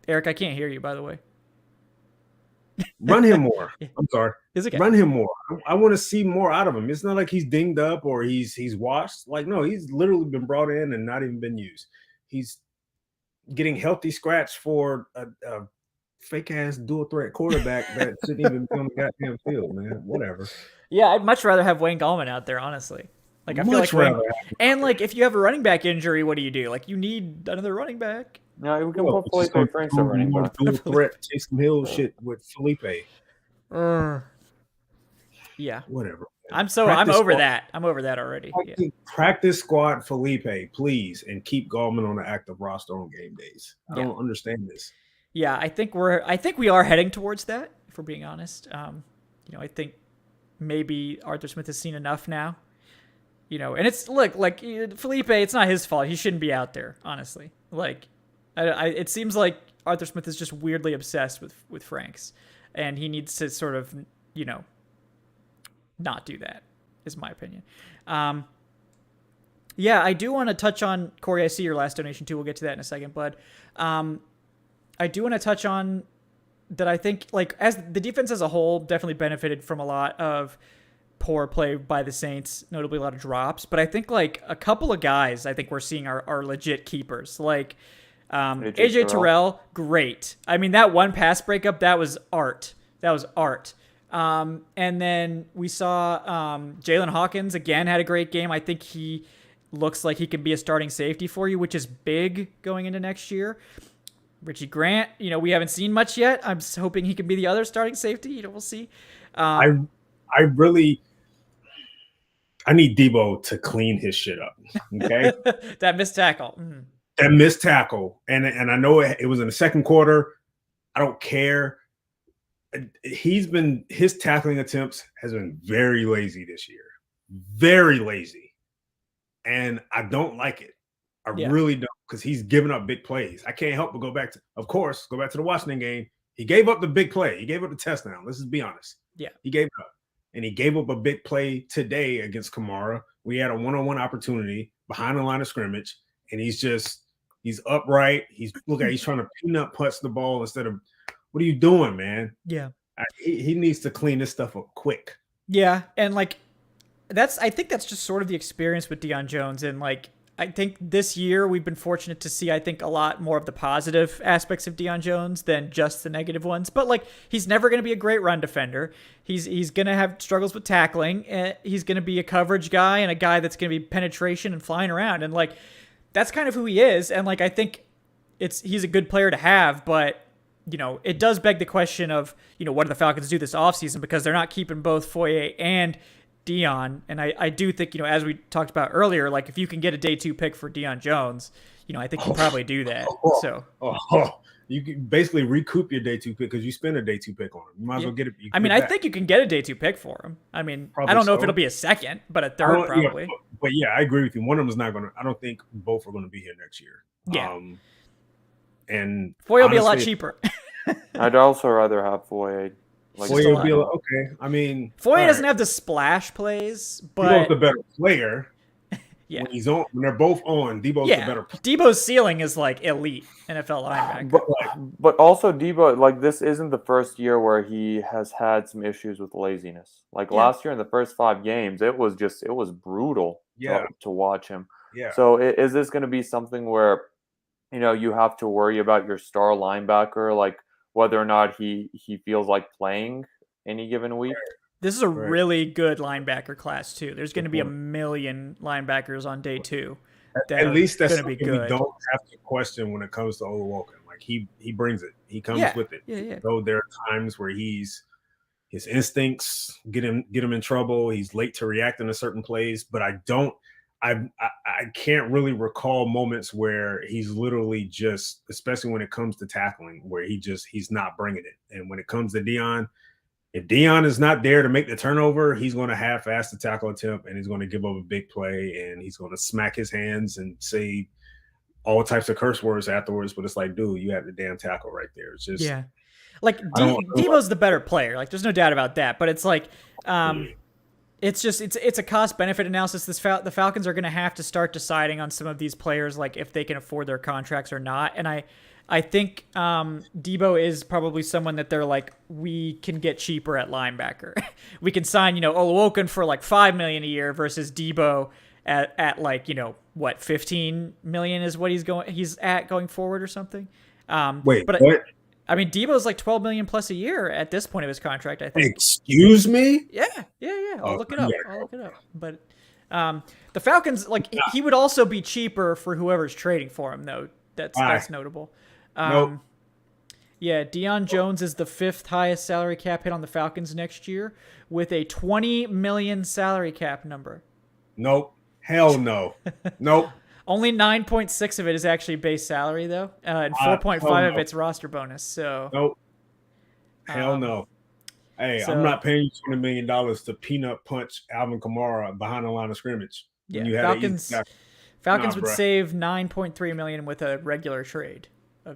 Eric, I can't hear you, by the way. Run him more. Yeah. I'm sorry. Okay. Run him more. I want to see more out of him. It's not like he's dinged up or he's washed. No, he's literally been brought in and not even been used. He's getting healthy scratch for a fake ass dual threat quarterback that shouldn't even be on the goddamn field, man. Whatever. Yeah, I'd much rather have Wayne Gallman out there, honestly. I feel if you have a running back injury, what do? You need another running back. No, we can put Felipe Franks at running back. Dual threat Taysom Hill shit with Felipe. Yeah. Whatever. I'm over that. I'm over that already. Practice squad Felipe, please, and keep Gallman on the active roster on game days. I don't understand this. Yeah, I think we are heading towards that, if we're being honest. I think maybe Arthur Smith has seen enough now. And it's Felipe, it's not his fault. He shouldn't be out there, honestly. It seems like Arthur Smith is just weirdly obsessed with Franks, and he needs to sort of, not do that, is my opinion. Yeah, I do want to touch on, Corey, I see your last donation too. We'll get to that in a second, bud. I do want to touch on that. I think as the defense as a whole definitely benefited from a lot of poor play by the Saints, notably a lot of drops. But I think a couple of guys I think we're seeing are legit keepers. AJ Terrell, great. I mean, that one pass breakup, that was art. And then we saw Jalen Hawkins again had a great game. I think he looks like he can be a starting safety for you, which is big going into next year. Richie Grant, we haven't seen much yet. I'm hoping he can be the other starting safety. We'll see. I need Debo to clean his shit up. Okay. That missed tackle. Mm. That missed tackle. And I know it was in the second quarter. I don't care. His tackling attempts has been very lazy this year. Very lazy. And I don't like it. I really don't, because he's giving up big plays. I can't help but go back to the Washington game. He gave up the big play. He gave up the touchdown. Let's just be honest. Yeah. He gave it up. And he gave up a big play today against Kamara. We had a one-on-one opportunity behind the line of scrimmage, and he's upright. He's trying to peanut punch the ball instead of, what are you doing, man? Yeah. He needs to clean this stuff up quick. Yeah. And I think that's just sort of the experience with Dion Jones. And I think this year we've been fortunate to see, I think, a lot more of the positive aspects of Deion Jones than just the negative ones. But like, he's never going to be a great run defender. He's going to have struggles with tackling. He's going to be a coverage guy and a guy that's going to be penetration and flying around. And like, that's kind of who he is. And like, I think he's a good player to have, but it does beg the question of, what do the Falcons do this offseason, because they're not keeping both Foye and Dion. And I do think, as we talked about earlier, like if you can get a day 2 pick for Dion Jones, I think you probably do that. So you can basically recoup your day 2 pick because you spend a day 2 pick on him. You might as well get it. I think you can get a day 2 pick for him. I mean, probably I don't know if it'll be a second, but a third probably. Yeah, but yeah, I agree with you. One of them is not going to. I don't think both are going to be here next year. Yeah. And Foye will be a lot cheaper. I'd also rather have Foye. Foye would be okay. I mean, Foye doesn't have the splash plays, but Debo's the better player. Yeah, when they're both on, Debo's the better player. Debo's ceiling is like elite NFL linebacker. But also Debo, like this isn't the first year where he has had some issues with laziness. Like last year in the first 5 games, it was brutal to watch him. Yeah. So is this going to be something where you have to worry about your star linebacker, like whether or not he feels like playing any given week? This is a really good linebacker class too. There's going to be a million linebackers on day 2. At least that's something we don't have to question when it comes to Oluwokan. Like he brings it. He comes with it. Yeah. So there are times where his instincts get him in trouble. He's late to react in a certain plays, but I can't really recall moments where he's literally just, especially when it comes to tackling, where he's not bringing it. And when it comes to Dion, if Dion is not there to make the turnover, he's going to half-ass the tackle attempt, and he's going to give up a big play, and he's going to smack his hands and say all types of curse words afterwards. But it's like, dude, you had the damn tackle right there. It's just like Debo's the better player. Like, there's no doubt about that. But it's like, it's a cost-benefit analysis. The Falcons are going to have to start deciding on some of these players, like if they can afford their contracts or not. And I think Debo is probably someone that they're like, we can get cheaper at linebacker. We can sign, Oluwokan for like $5 million a year versus Debo at like, what, $15 million is what he's at going forward or something. What? I mean, Debo's like $12 million plus a year at this point of his contract, I think. Excuse me? Yeah. I'll look it up. But the Falcons, like, he would also be cheaper for whoever's trading for him, though. That's notable. Nope. Yeah, Dion Jones is the 5th highest salary cap hit on the Falcons next year with a $20 million salary cap number. Nope. Hell no. Nope. Only 9.6 of it is actually base salary, though, and 4.5 of it's roster bonus. So nope. Hell no. Hey, I'm not paying you $20 million to peanut punch Alvin Kamara behind the line of scrimmage. Yeah, Falcons would save $9.3 million with a regular trade.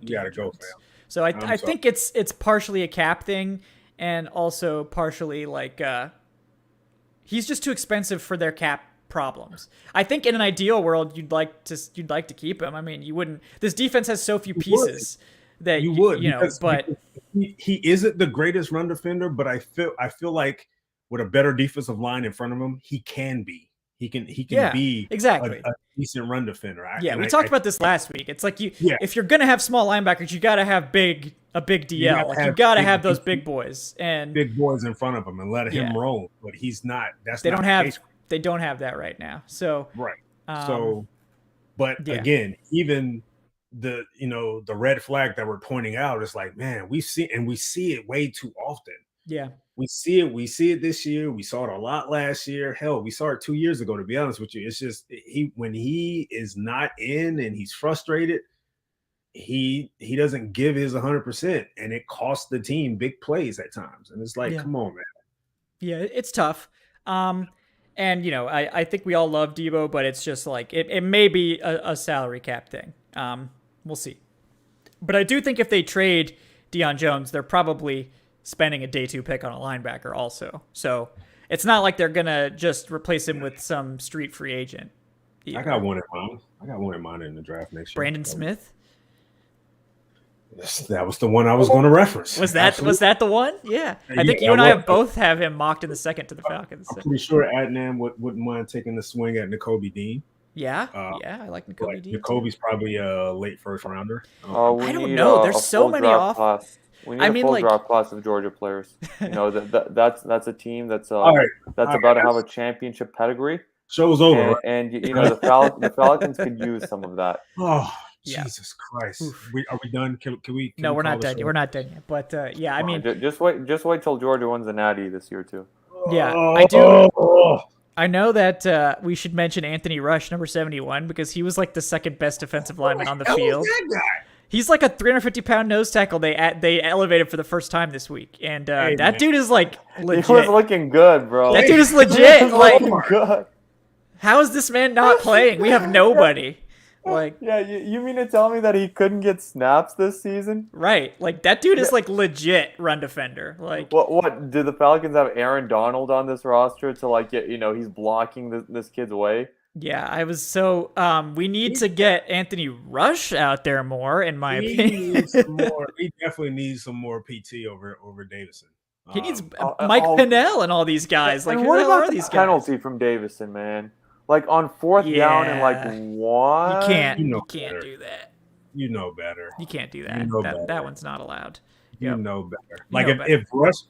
You gotta go, fam. So I think it's partially a cap thing, and also partially like he's just too expensive for their cap problems. I think in an ideal world you'd like to keep him. I mean, you wouldn't. This defense has so few pieces that you would, but he isn't the greatest run defender. But I feel like with a better defensive line in front of him, he can be. He can be exactly a decent run defender. We talked about this last week. It's like if you're gonna have small linebackers, you got to have a big DL. You got to have those big boys and big boys in front of him and let him roll. But he's not. They don't have that right now. So again, even the red flag that we're pointing out is like, man, we see it way too often. Yeah. We see it this year. We saw it a lot last year. Hell, we saw it 2 years ago, to be honest with you. It's just when he is not in and he's frustrated, he doesn't give his 100%, and it costs the team big plays at times. And it's like, come on, man. Yeah, it's tough. And I think we all love Debo, but it's just like it may be a salary cap thing. We'll see. But I do think if they trade Dion Jones, they're probably spending a day 2 pick on a linebacker also. So it's not like they're going to just replace him with some street free agent. Either. I got one in mind in the draft next year. Brandon Smith? That was the one I was going to reference. Was that the one? Yeah. I think you and I both have him mocked in the second to the Falcons. I'm pretty sure Adnan wouldn't mind taking a swing at Nakobe Dean. Yeah, I like Nakobe Like Dean. Jacoby's probably a late first rounder. We I don't need know. There's a so full many draft off. class. We need I a mean, full like, draft class of Georgia players. That's a team that's All right, about to have a championship pedigree. show's over. Right? And the Falcons could use some of that. Oh, Yeah. Jesus Christ! Oof. Are we done? Can we? No, we we're call not the done. show? We're not done yet. But I mean, Just wait till Georgia wins the Natty this year too. yeah, I do. Oh. I know that we should mention Anthony Rush, number 71, because he was like the second best defensive lineman on the field. That guy? He's like a 350-pound nose tackle. They elevated for the first time this week, and Hey, that man. dude is like legit. He was looking good, bro. That dude is He was legit. Like, looking good. how is this man not playing? We have nobody. Like, Yeah, you mean to tell me that he couldn't get snaps this season? right? Like that dude is like legit run defender. Like, What did the Falcons have Aaron Donald on this roster to like get? He's blocking this kid's way. yeah, I was so. We need to get Anthony Rush out there more, in my He opinion. needs some more. He definitely needs some more PT over Davidson. He needs Uh, Mike oh, Pinnell and all these guys. Like, And who what the hell about are the these guys? penalty from Davidson, man? Like on fourth down and like Yeah. what? You can't. You know You can't better. do that. You know better. You can't do You that. know That better. one's not allowed. You Yep. know better. You Like know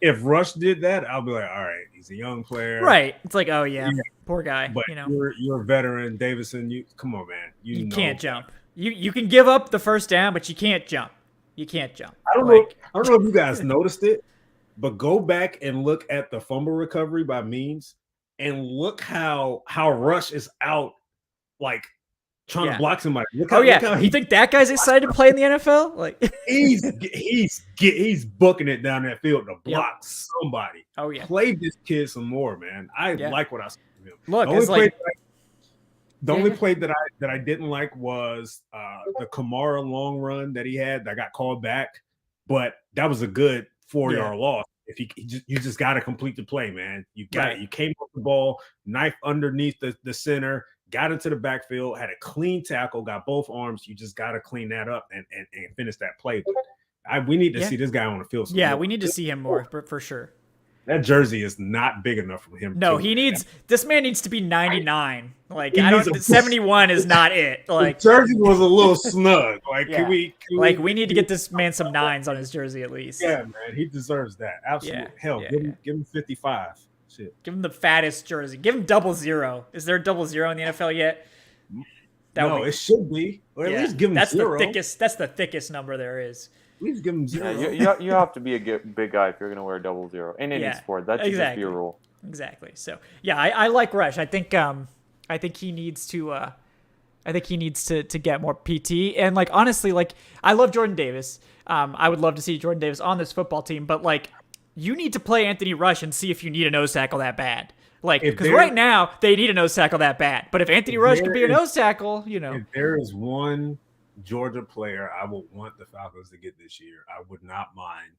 if Rush did that, I'll be like, all right, he's a young player, Right. It's like, oh yeah, Yeah. poor guy. But You know, you're a veteran, Davidson. You come on, man. you know can't better. jump. You can give up the first down, but you can't jump. You can't jump. I don't know if you guys noticed it, but go back and look at the fumble recovery by Means, and look how Rush is out, like trying Yeah. to block somebody. Look Oh how, look yeah, how you think that guy's excited to play in the NFL? Like, he's booking it down that field to block somebody. oh yeah. Play this kid some more, man. I Yeah. like what I saw from him. Look, The only it's like, only play that I didn't like was the Kamara long run that he had that got called back, but that was a good 4-yard loss. If you just got to complete the play, man. You got Right. it. You came off the ball, knife underneath the center, got into the backfield, had a clean tackle, got both arms. You just got to clean that up and finish that play. But we need to see this guy on the field. some yeah, more. we need to see him more for sure. That jersey is not big enough for him. No, too. this man needs to be 99. Like, He I don't, needs a- 71 is not it. Like, The jersey was a little snug. Like, Yeah. can we we need to get this man some 9s on his jersey at least. Yeah, man, he deserves that. Absolutely. Yeah, Hell, yeah, give him 55. Shit. Give him the fattest jersey. Give him 00. Is there a 00 in the NFL yet? That No, would be, it should be. Or at yeah, least give him that's 0. That's the thickest number there is. At least give him 0. Yeah, you have to be a big guy if you're gonna wear 00 in any Yeah, sport. That should just be exactly. a rule. Exactly. So yeah, I like Rush. I think he needs to get more PT. And like honestly, like I love Jordan Davis. I would love to see Jordan Davis on this football team, but like you need to play Anthony Rush and see if you need a nose tackle that bad. Like, because right now they need a nose tackle that bad. But if Anthony Rush could be a nose tackle, If there is one Georgia player I would want the Falcons to get this year, I would not mind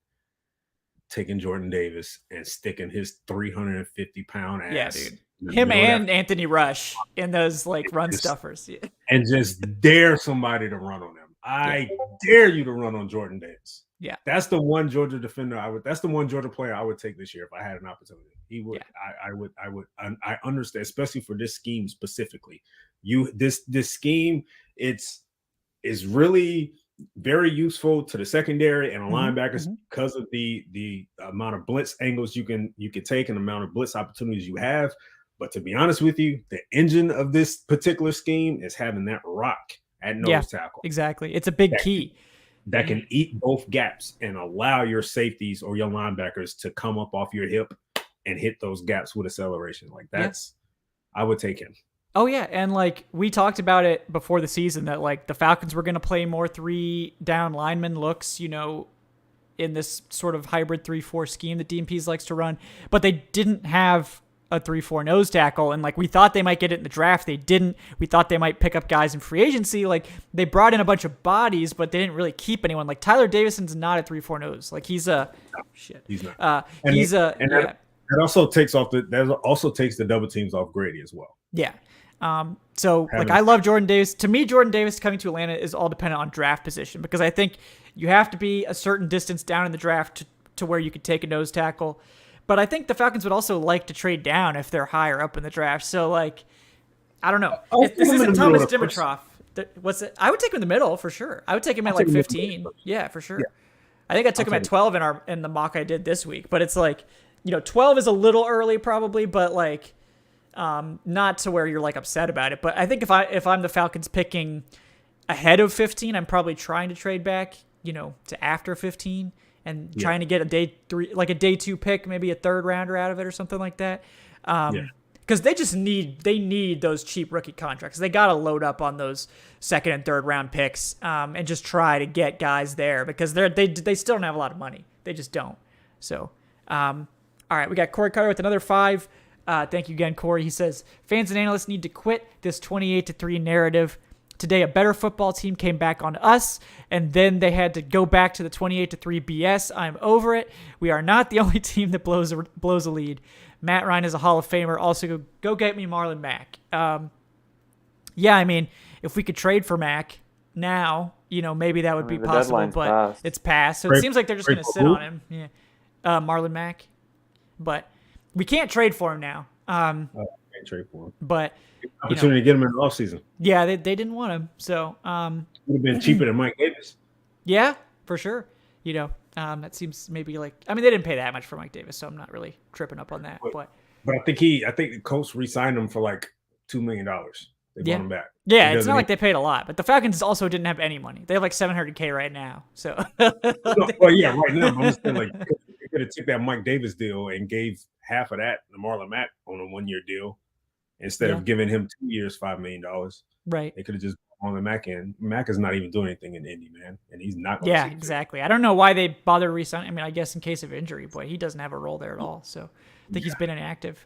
taking Jordan Davis and sticking his 350-pound ass. Yeah, dude. Him and Anthony Rush in those like run stuffers. Yeah. And just dare somebody to run on them. I dare you to run on Jordan Davis. Yeah. That's the one Georgia defender that's the one Georgia player I would take this year if I had an opportunity. He would. Yeah. I understand, especially for this scheme specifically. This scheme, is really very useful to the secondary and linebackers because of the amount of blitz angles you can take and the amount of blitz opportunities you have. But to be honest with you, the engine of this particular scheme is having that rock at nose tackle. Exactly. It's a big key. That can eat both gaps and allow your safeties or your linebackers to come up off your hip and hit those gaps with acceleration. Like I would take him. Oh yeah, and like we talked about it before the season that like the Falcons were going to play more 3-down lineman looks, in this sort of hybrid 3-4 scheme that DMPs likes to run, but they didn't have a 3-4 nose tackle, and like we thought they might get it in the draft. They didn't. We thought they might pick up guys in free agency. Like they brought in a bunch of bodies, but they didn't really keep anyone. Like Tyler Davidson's not a 3-4 nose. Like he's a shit. He's not. That also takes the double teams off Grady as well. Yeah. So like I love Jordan Davis. To me, Jordan Davis coming to Atlanta is all dependent on draft position because I think you have to be a certain distance down in the draft to where you could take a nose tackle. But I think the Falcons would also like to trade down if they're higher up in the draft. So like I don't know. I'll This put him in isn't the middle Thomas of the first. Dimitrov. What's it? I would take him in the middle for sure. I would take him at like take him in the middle 15. first. Yeah, for sure. Yeah. I think I took him at 12 in the mock I did this week, but it's like, 12 is a little early probably, but like not to where you're like upset about it. But I think if I'm the Falcons picking ahead of 15, I'm probably trying to trade back, to after 15 and trying to get a day 3, like a day 2 pick, maybe a third rounder out of it or something like that. Because they just need those cheap rookie contracts. They got to load up on those second and third round picks and just try to get guys there because they still don't have a lot of money. They just don't. So, all right, we got Corey Carter with another 5. Thank you again, Corey. He says, fans and analysts need to quit this 28-3 narrative. Today, a better football team came back on us, and then they had to go back to the 28-3 BS. I'm over it. We are not the only team that blows a lead. Matt Ryan is a Hall of Famer. Also, go get me Marlon Mack. Yeah, I mean, if we could trade for Mack now, maybe that would be possible, but it's passed. So it seems like they're just going to sit on him. Yeah, Marlon Mack. But we can't trade for him now. Can't trade for him. But opportunity to get him in the offseason. Yeah, they didn't want him. So would have been cheaper than Mike Davis. Yeah, for sure. That seems maybe like, I mean, they didn't pay that much for Mike Davis, so I'm not really tripping up on that. But I think the Colts re-signed him for like $2 million. They brought him back. Yeah, it's not like they paid a lot, but the Falcons also didn't have any money. They have like $700K right now. So right now. But I'm just saying, like, they could have took that Mike Davis deal and gave half of that to Marlon Mack on a 1-year deal instead of giving him 2 years, $5 million. Right. They could have just on the Mack end. Mack is not even doing anything in Indy, man, and he's not. Yeah, exactly. I don't know why they bother re-signing. I mean, I guess in case of injury, boy, he doesn't have a role there at all. So I think he's been inactive.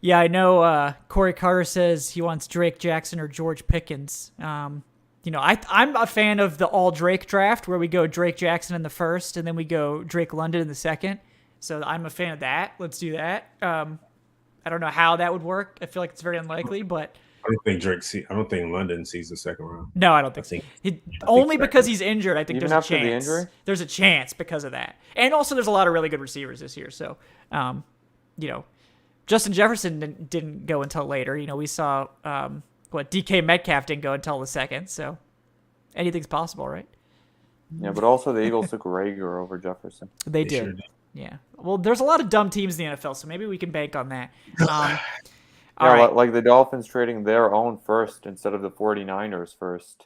Yeah, I know. Corey Carter says he wants Drake Jackson or George Pickens. I'm a fan of the all Drake draft where we go Drake Jackson in the first and then we go Drake London in the second. So I'm a fan of that. Let's do that. I don't know how that would work. I feel like it's very unlikely, but. I don't think London sees the second round. No, I don't think so. Only because he's injured, I think even there's a chance. The injury? There's a chance because of that. And also there's a lot of really good receivers this year. So, Justin Jefferson didn't go until later. We saw DK Metcalf didn't go until the second. So anything's possible, right? Yeah, but also the Eagles took Rager over Jefferson. They did. Sure did. Yeah. Well, there's a lot of dumb teams in the NFL, so maybe we can bank on that. Like the Dolphins trading their own first instead of the 49ers first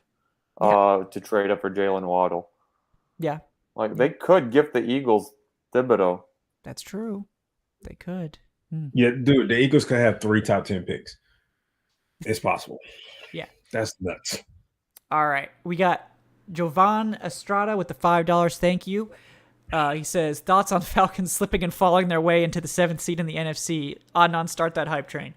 to trade up for Jalen Waddle. Yeah. Like they could gift the Eagles Thibodeau. That's true. They could. Yeah, dude, the Eagles could have 3 top 10 picks. It's possible. Yeah. That's nuts. All right. We got Jovan Estrada with the $5. Thank you. He says, thoughts on Falcons slipping and falling their way into the 7th seed in the NFC. On start that hype train.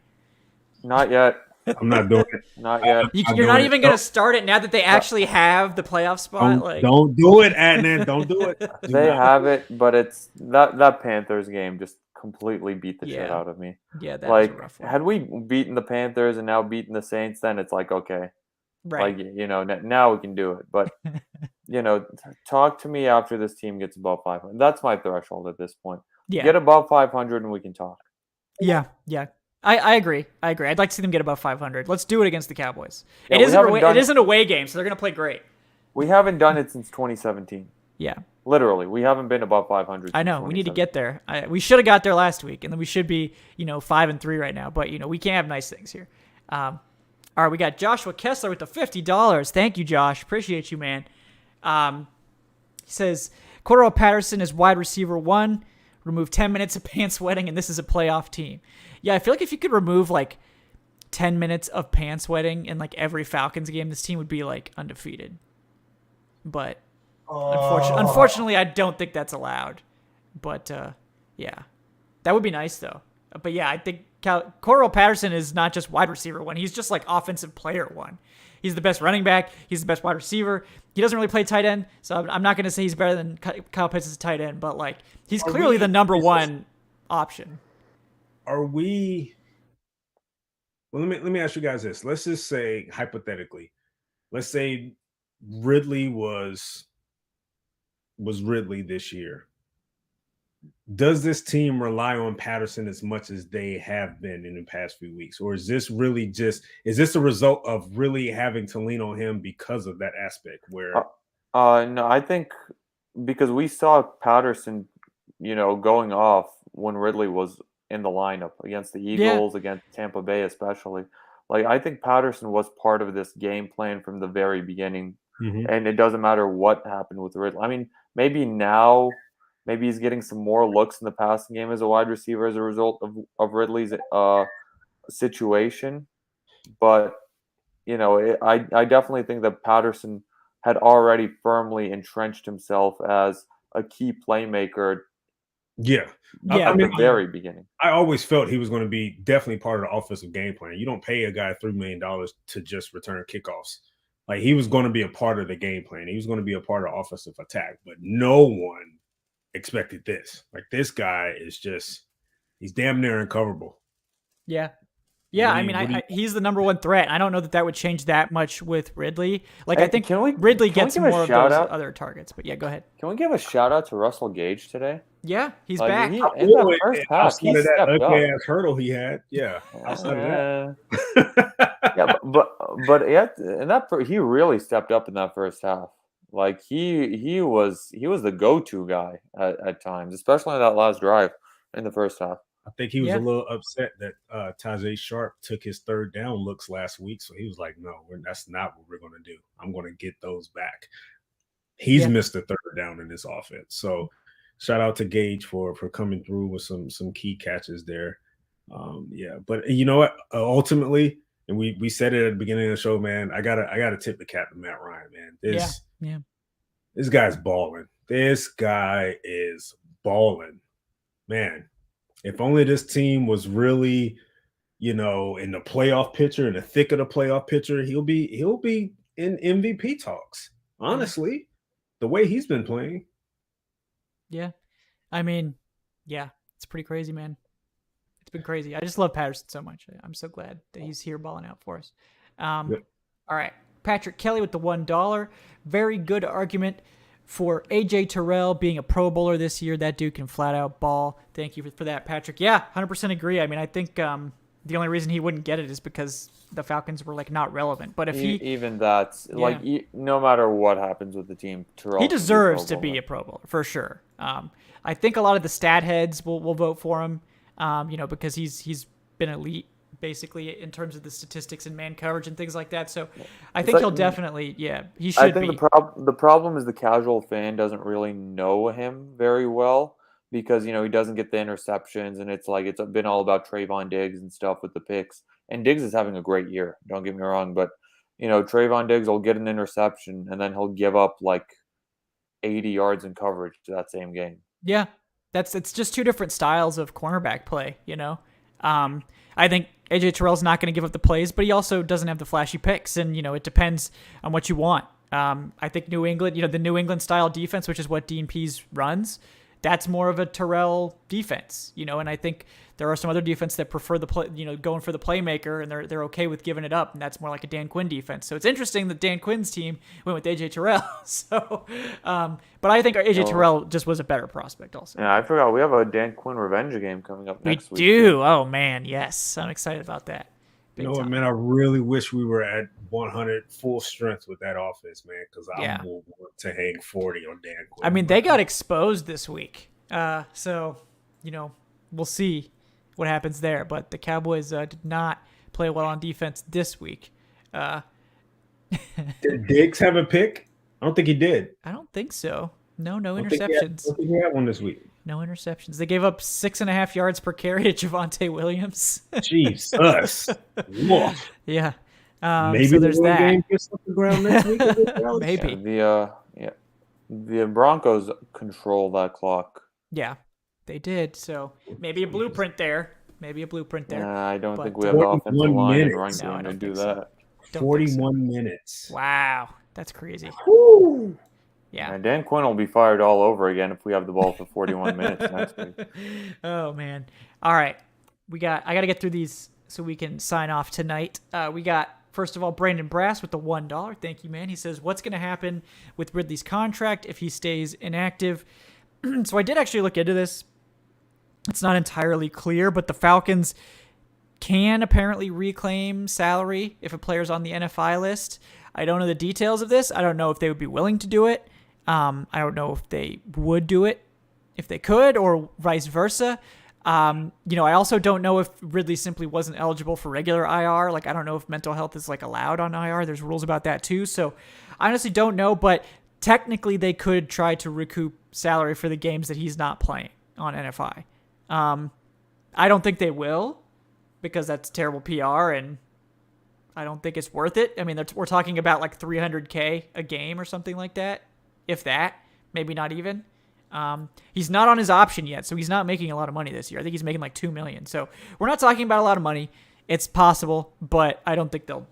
Not yet. I'm not doing it. Not yet. You're not even going to start it now that they actually have the playoff spot? Don't do it, Adnan. Don't do it. They have it, but it's that Panthers game just completely beat the shit out of me. Yeah, that was a rough one. Had we beaten the Panthers and now beaten the Saints, then it's like, okay. Right. Like, now we can do it. But, talk to me after this team gets above 500. That's my threshold at this point. Yeah. Get above 500 and we can talk. Yeah. I agree. I'd like to see them get above 500. Let's do it against the Cowboys. Yeah, it is an away game, so they're going to play great. We haven't done it since 2017. Yeah. Literally, we haven't been above 500. I know. We need to get there. We should have got there last week, and then we should be, 5-3 right now. But, we can't have nice things here. All right, we got Joshua Kessler with the $50. Thank you, Josh. Appreciate you, man. He says, Cordell Patterson is wide receiver 1. Remove 10 minutes of pants sweating, and this is a playoff team. Yeah, I feel like if you could remove, 10 minutes of pants sweating in, every Falcons game, this team would be, undefeated. But unfortunately, I don't think that's allowed. But, yeah. That would be nice, though. But, yeah, I think Cordell Patterson is not just wide receiver 1. He's just, offensive player 1. He's the best running back. He's the best wide receiver. He doesn't really play tight end, so I'm not going to say he's better than Kyle Pitts as a tight end, but, he's clearly the number 1 option. Are we – well, let me ask you guys this. Let's just say, hypothetically, let's say Ridley was Ridley this year. does this team rely on Patterson as much as they have been in the past few weeks? Or is this really is this a result of really having to lean on him because of that aspect where No, I think because we saw Patterson, going off when Ridley was in the lineup against the Eagles, against Tampa Bay especially. Like, I think Patterson was part of this game plan from the very beginning, and it doesn't matter what happened with Ridley. I mean, maybe he's getting some more looks in the passing game as a wide receiver as a result of Ridley's situation, but I definitely think that Patterson had already firmly entrenched himself as a key playmaker. Yeah. At the very beginning. I always felt he was going to be definitely part of the offensive game plan. You don't pay a guy $3 million to just return kickoffs. Like, he was going to be a part of the game plan. He was going to be a part of offensive attack, but no one expected this. Like, this guy is he's damn near uncoverable. Yeah. Yeah, he's the number one threat. I don't know that would change that much with Ridley. Like, I think Ridley gets more of those other targets. But yeah, go ahead. Can we give a shout out to Russell Gage today? Yeah, he's back. In that first half, he stepped up. Ass hurdle he had. Yeah. He really stepped up in that first half. Like, he was the go-to guy at times, especially on that last drive in the first half. I think he was a little upset that Tajay Sharp took his third down looks last week. So he was like, no, that's not what we're going to do. I'm going to get those back. He's missed the third down in this offense. So shout out to Gage for coming through with some key catches there. But you know what? Ultimately, and we said it at the beginning of the show, man, I gotta tip the cap to Matt Ryan, man. This guy's balling. This guy is balling, man. If only this team was really, in the playoff picture, in the thick of the playoff picture, he'll be in MVP talks. Honestly, the way he's been playing. Yeah. I mean, yeah, it's pretty crazy, man. It's been crazy. I just love Patterson so much. I'm so glad that he's here balling out for us. All right. Patrick Kelly with the $1. Very good argument for AJ Terrell being a Pro Bowler this year. That dude can flat out ball. Thank you for that, Patrick. Yeah, 100% agree. I mean, I think the only reason he wouldn't get it is because the Falcons were not relevant. But if no matter what happens with the team, Terrell he deserves to be a Pro Bowler for sure. I think a lot of the stat heads will vote for him. Because he's been elite basically in terms of the statistics and man coverage and things like that. So I think he'll definitely, he should be. I think the problem is the casual fan doesn't really know him very well because, he doesn't get the interceptions and it's been all about Trayvon Diggs and stuff with the picks. And Diggs is having a great year. Don't get me wrong. But, Trayvon Diggs will get an interception and then he'll give up 80 yards in coverage to that same game. Yeah. It's just two different styles of cornerback play, I think AJ Terrell's not going to give up the plays, but he also doesn't have the flashy picks, and, it depends on what you want. I think New England, the New England style defense, which is what Dean Pease runs, that's more of a Terrell defense, and I think there are some other defense that prefer the play, going for the playmaker, and they're okay with giving it up, and that's more like a Dan Quinn defense. So it's interesting that Dan Quinn's team went with AJ Terrell. So, but I think AJ Terrell just was a better prospect also. Yeah, I forgot we have a Dan Quinn revenge game coming up next week. We do. Oh man, yes, I'm excited about that. You know what, man? I really wish we were at 100 full strength with that offense, man, because I will want to hang 40 on Dan Quinn. I mean, they got exposed this week, so we'll see what happens there. But the Cowboys did not play well on defense this week. Did Diggs have a pick? I don't think he did. I don't think so. No interceptions. I don't think he had one this week. No interceptions. They gave up 6.5 yards per carry to Javonte Williams. Jesus. Woof. Yeah. Maybe so there's that. Game gets off the ground next week. Maybe. The Broncos control that clock. Yeah, they did. So maybe a blueprint there. I don't think we have the offensive line and run game to do that. 41 minutes. Wow, that's crazy. Woo. Yeah. And Dan Quinn will be fired all over again if we have the ball for 41 minutes next week. Oh man. All right. I got to get through these so we can sign off tonight. We got, first of all, Brandon Brass with the $1. Thank you, man. He says, what's going to happen with Ridley's contract if he stays inactive? So I did actually look into this. It's not entirely clear, but the Falcons can apparently reclaim salary if a player's on the NFI list. I don't know the details of this. I don't know if they would be willing to do it. I don't know if they would do it if they could, or vice versa. I also don't know if Ridley simply wasn't eligible for regular IR. Like, I don't know if mental health is like allowed on IR. There's rules about that too. So I honestly don't know, but technically they could try to recoup salary for the games that he's not playing on NFI. I don't think they will, because that's terrible PR, and I don't think it's worth it. I mean, we're talking about like $300K a game or something like that, if that, maybe not even. He's not on his option yet, so he's not making a lot of money this year. I think he's making like $2 million. So we're not talking about a lot of money. It's possible, but I don't think they'll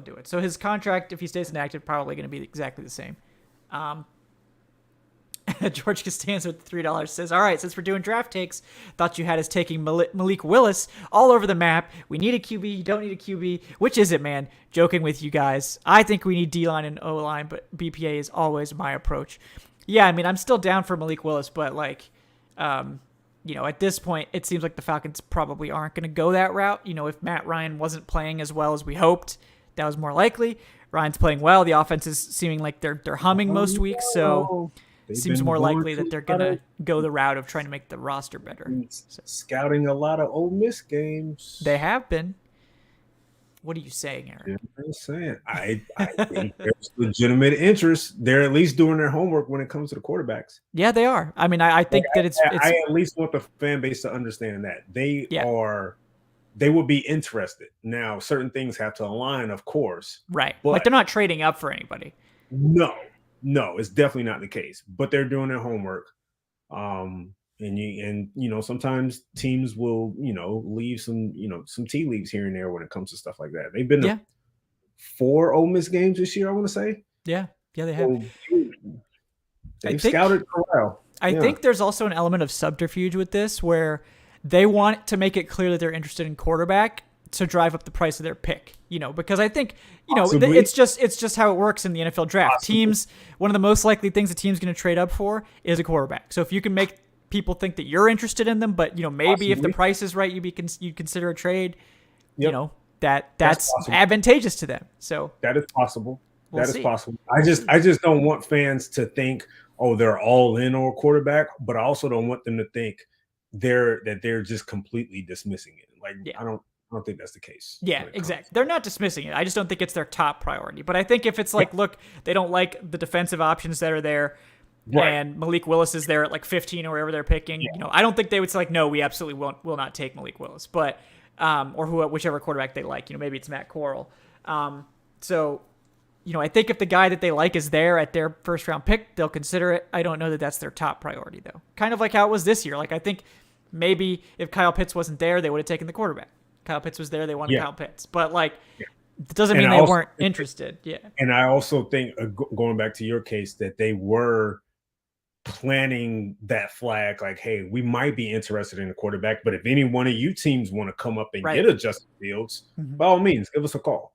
do it. So his contract, if he stays inactive, probably going to be exactly the same. George Costanza with $3 says, all right, since we're doing draft takes, thought you had us taking Malik Willis all over the map. We need a QB. You don't need a QB. Which is it, man? Joking with you guys. I think we need D-line and O-line, but BPA is always my approach. Yeah, I mean, I'm still down for Malik Willis, but at this point, it seems like the Falcons probably aren't going to go that route. If Matt Ryan wasn't playing as well as we hoped, that was more likely. Ryan's playing well. The offense is seeming like they're humming most weeks, so it seems more likely that they're going to go the route of trying to make the roster better. Scouting a lot of Ole Miss games. They have been. What are you saying, Aaron? I'm saying I think there's legitimate interest. They're at least doing their homework when it comes to the quarterbacks. Yeah, they are. I mean, I think that it's. I at least want the fan base to understand that they would be interested. Now, certain things have to align, of course. Right. Like they're not trading up for anybody. No, it's definitely not the case. But they're doing their homework. And sometimes teams will, leave some tea leaves here and there when it comes to stuff like that. They've been to 4 Ole Miss games this year, I want to say. Yeah, they have. They've scouted corral. I think there's also an element of subterfuge with this where they want to make it clear that they're interested in quarterback to drive up the price of their pick. Because I think, it's just how it works in the NFL draft. Possibly. Teams, one of the most likely things a team's going to trade up for is a quarterback. So if you can make people think that you're interested in them, but maybe Possibly. if the price is right, you consider a trade. Yep. That's advantageous to them. So that is possible. We'll that see. is possible. I just don't want fans to think, oh, they're all in on a quarterback, but I also don't want them to think they're just completely dismissing it. I don't think that's the case. Yeah, exactly. They're not dismissing it. I just don't think it's their top priority. But I think if it's like, look, they don't like the defensive options that are there. Right. And Malik Willis is there at like 15 or wherever they're picking. Yeah. I don't think they would say like, no, we absolutely will not take Malik Willis, but whichever quarterback they like. Maybe it's Matt Corral. So I think if the guy that they like is there at their first round pick, they'll consider it. I don't know that that's their top priority though. Kind of like how it was this year. Like I think maybe if Kyle Pitts wasn't there, they would have taken the quarterback. Kyle Pitts was there, they wanted Kyle Pitts, but it doesn't mean they weren't interested. Yeah. And I also think going back to your case that they were planting that flag, like, hey, we might be interested in a quarterback, but if any one of you teams want to come up and get a Justin Fields, by all means, give us a call.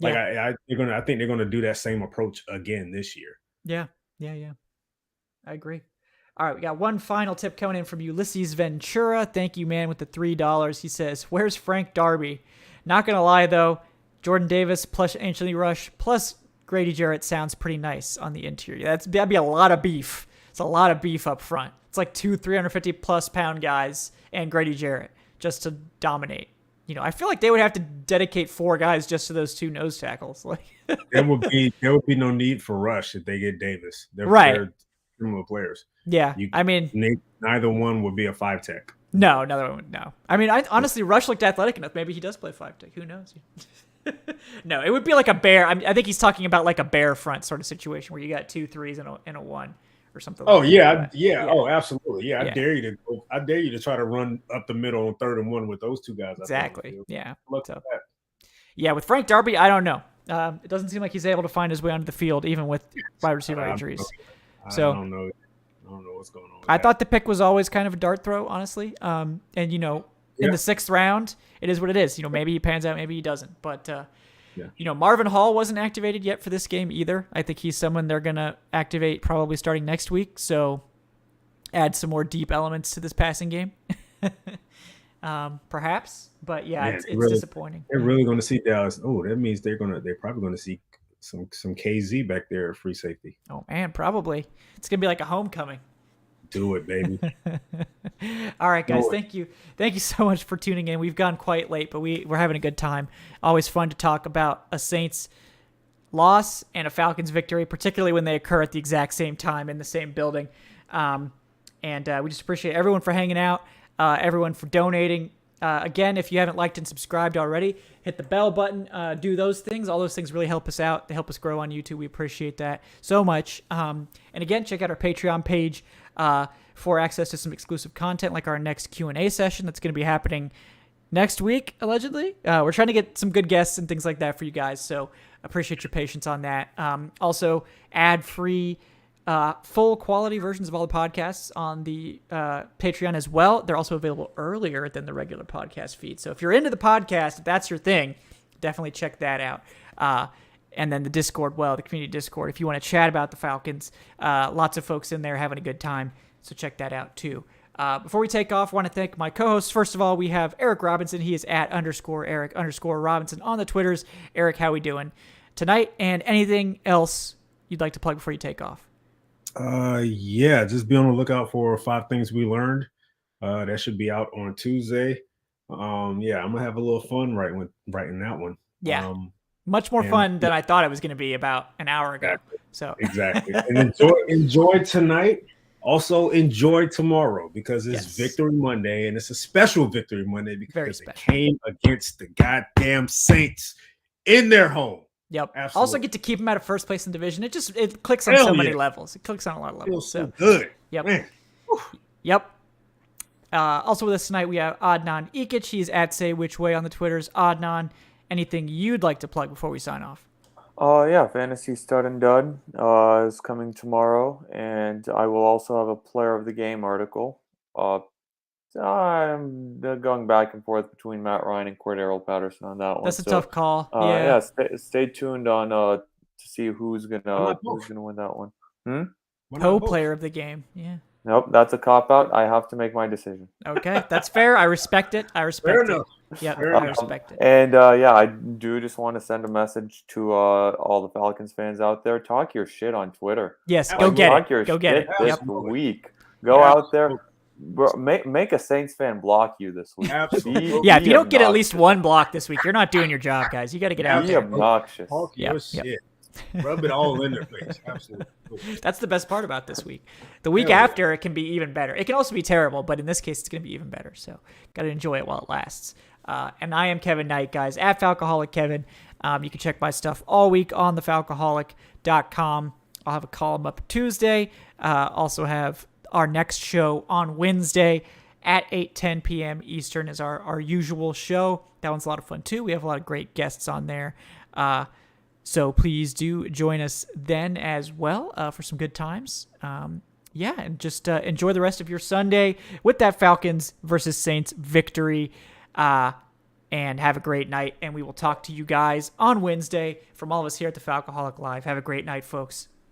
I think they're gonna do that same approach again this year. Yeah. I agree. All right, we got one final tip coming in from Ulysses Ventura. Thank you, man, with the $3. He says, "Where's Frank Darby?" Not gonna lie though, Jordan Davis plus Anthony Rush plus Grady Jarrett sounds pretty nice on the interior. That'd be a lot of beef. It's a lot of beef up front. It's like 350 plus pound guys and Grady Jarrett just to dominate. I feel like they would have to dedicate 4 guys just to those 2 nose tackles. There would be no need for Rush if they get Davis. They're similar players. Yeah, neither one would be a 5 tech. No, another one. No. Honestly, Rush looked athletic enough. Maybe he does play 5 tech. Who knows? No, it would be like a bear. I think he's talking about like a bear front sort of situation where you got 2 3s and a 1 or something. Oh like yeah. Oh, absolutely. Yeah, I dare you to try to run up the middle on 3rd and 1 with those 2 guys. Exactly. Yeah. Look at that. Yeah, with Frank Darby, I don't know. It doesn't seem like he's able to find his way onto the field, even with wide receiver injuries. I don't know what's going on. I thought the pick was always kind of a dart throw, honestly. In the 6th round, it is what it is. Maybe he pans out, maybe he doesn't. But Marvin Hall wasn't activated yet for this game either. I think he's someone they're gonna activate probably starting next week. So add some more deep elements to this passing game. Perhaps, but yeah, Man, it's really, disappointing. They're really going to see Dallas. Oh, that means they're probably going to see some KZ back there at free safety. Oh man, probably. It's gonna be like a homecoming. Do it, baby. All right, guys. Thank you so much for tuning in. We've gone quite late, but we're having a good time. Always fun to talk about a Saints loss and a Falcons victory, particularly when they occur at the exact same time in the same building. And we just appreciate everyone for hanging out, everyone for donating. Again, if you haven't liked and subscribed already, hit the bell button, do those things. All those things really help us out. They help us grow on YouTube. We appreciate that so much. And again, check out our Patreon page for access to some exclusive content, like our next Q&A session that's going to be happening next week, allegedly. We're trying to get some good guests and things like that for you guys, so appreciate your patience on that. Also, ad-free, full quality versions of all the podcasts on the Patreon as well. They're also available earlier than the regular podcast feed. So if you're into the podcast, if that's your thing, definitely check that out. And then the Discord, the community Discord, if you want to chat about the Falcons, lots of folks in there having a good time. So check that out too. Before we take off, I want to thank my co-hosts. First of all, we have Eric Robinson. He is at _Eric_Robinson on the Twitters. Eric, how we doing tonight? And anything else you'd like to plug before you take off? Yeah, just be on the lookout for 5 Things We Learned. That should be out on Tuesday. Yeah, I'm gonna have a little fun writing that one. Yeah, much more fun than I thought it was going to be about an hour ago. Exactly. And enjoy tonight. Also enjoy tomorrow, because it's Victory Monday, and it's a special Victory Monday because it came against the goddamn Saints in their home. Yep. Absolutely. Also get to keep them out of first place in division. It clicks on so many levels. It clicks on a lot of levels. Feels so good. Yep. Man. Yep. Also with us tonight, we have Adnan Ikic. He's at Say Which Way on the Twitters. Adnan, anything you'd like to plug before we sign off? Yeah, Fantasy Stud and Dud is coming tomorrow, and I will also have a Player of the Game article. I'm going back and forth between Matt Ryan and Cordero Patterson on that one. That's a tough call. Yeah, stay tuned on to see who's gonna win that one. Player of the Game. Yeah. Nope, that's a cop-out. I have to make my decision. Okay, that's fair. I respect it. Fair enough. Yeah, I respect it. And I do just want to send a message to all the Falcons fans out there. Talk your shit on Twitter. Yes, go get it. Go get it this week. Go out there. Bro, make a Saints fan block you this week. Absolutely. If you don't get at least one block this week, you're not doing your job, guys. You got to get out there. Be obnoxious. Talk your shit. Rub it all in their face. Absolutely. That's the best part about this week. The week after, it can be even better. It can also be terrible, but in this case, it's going to be even better. So got to enjoy it while it lasts. And I am Kevin Knight, guys, at Falcoholic Kevin. You can check my stuff all week on thefalcoholic.com. I'll have a column up Tuesday. Also have our next show on Wednesday at 8:10 p.m. Eastern is our usual show. That one's a lot of fun, too. We have a lot of great guests on there. So please do join us then as well for some good times. And just enjoy the rest of your Sunday with that Falcons versus Saints victory. And have a great night. And we will talk to you guys on Wednesday from all of us here at the Falcoholic Live. Have a great night, folks.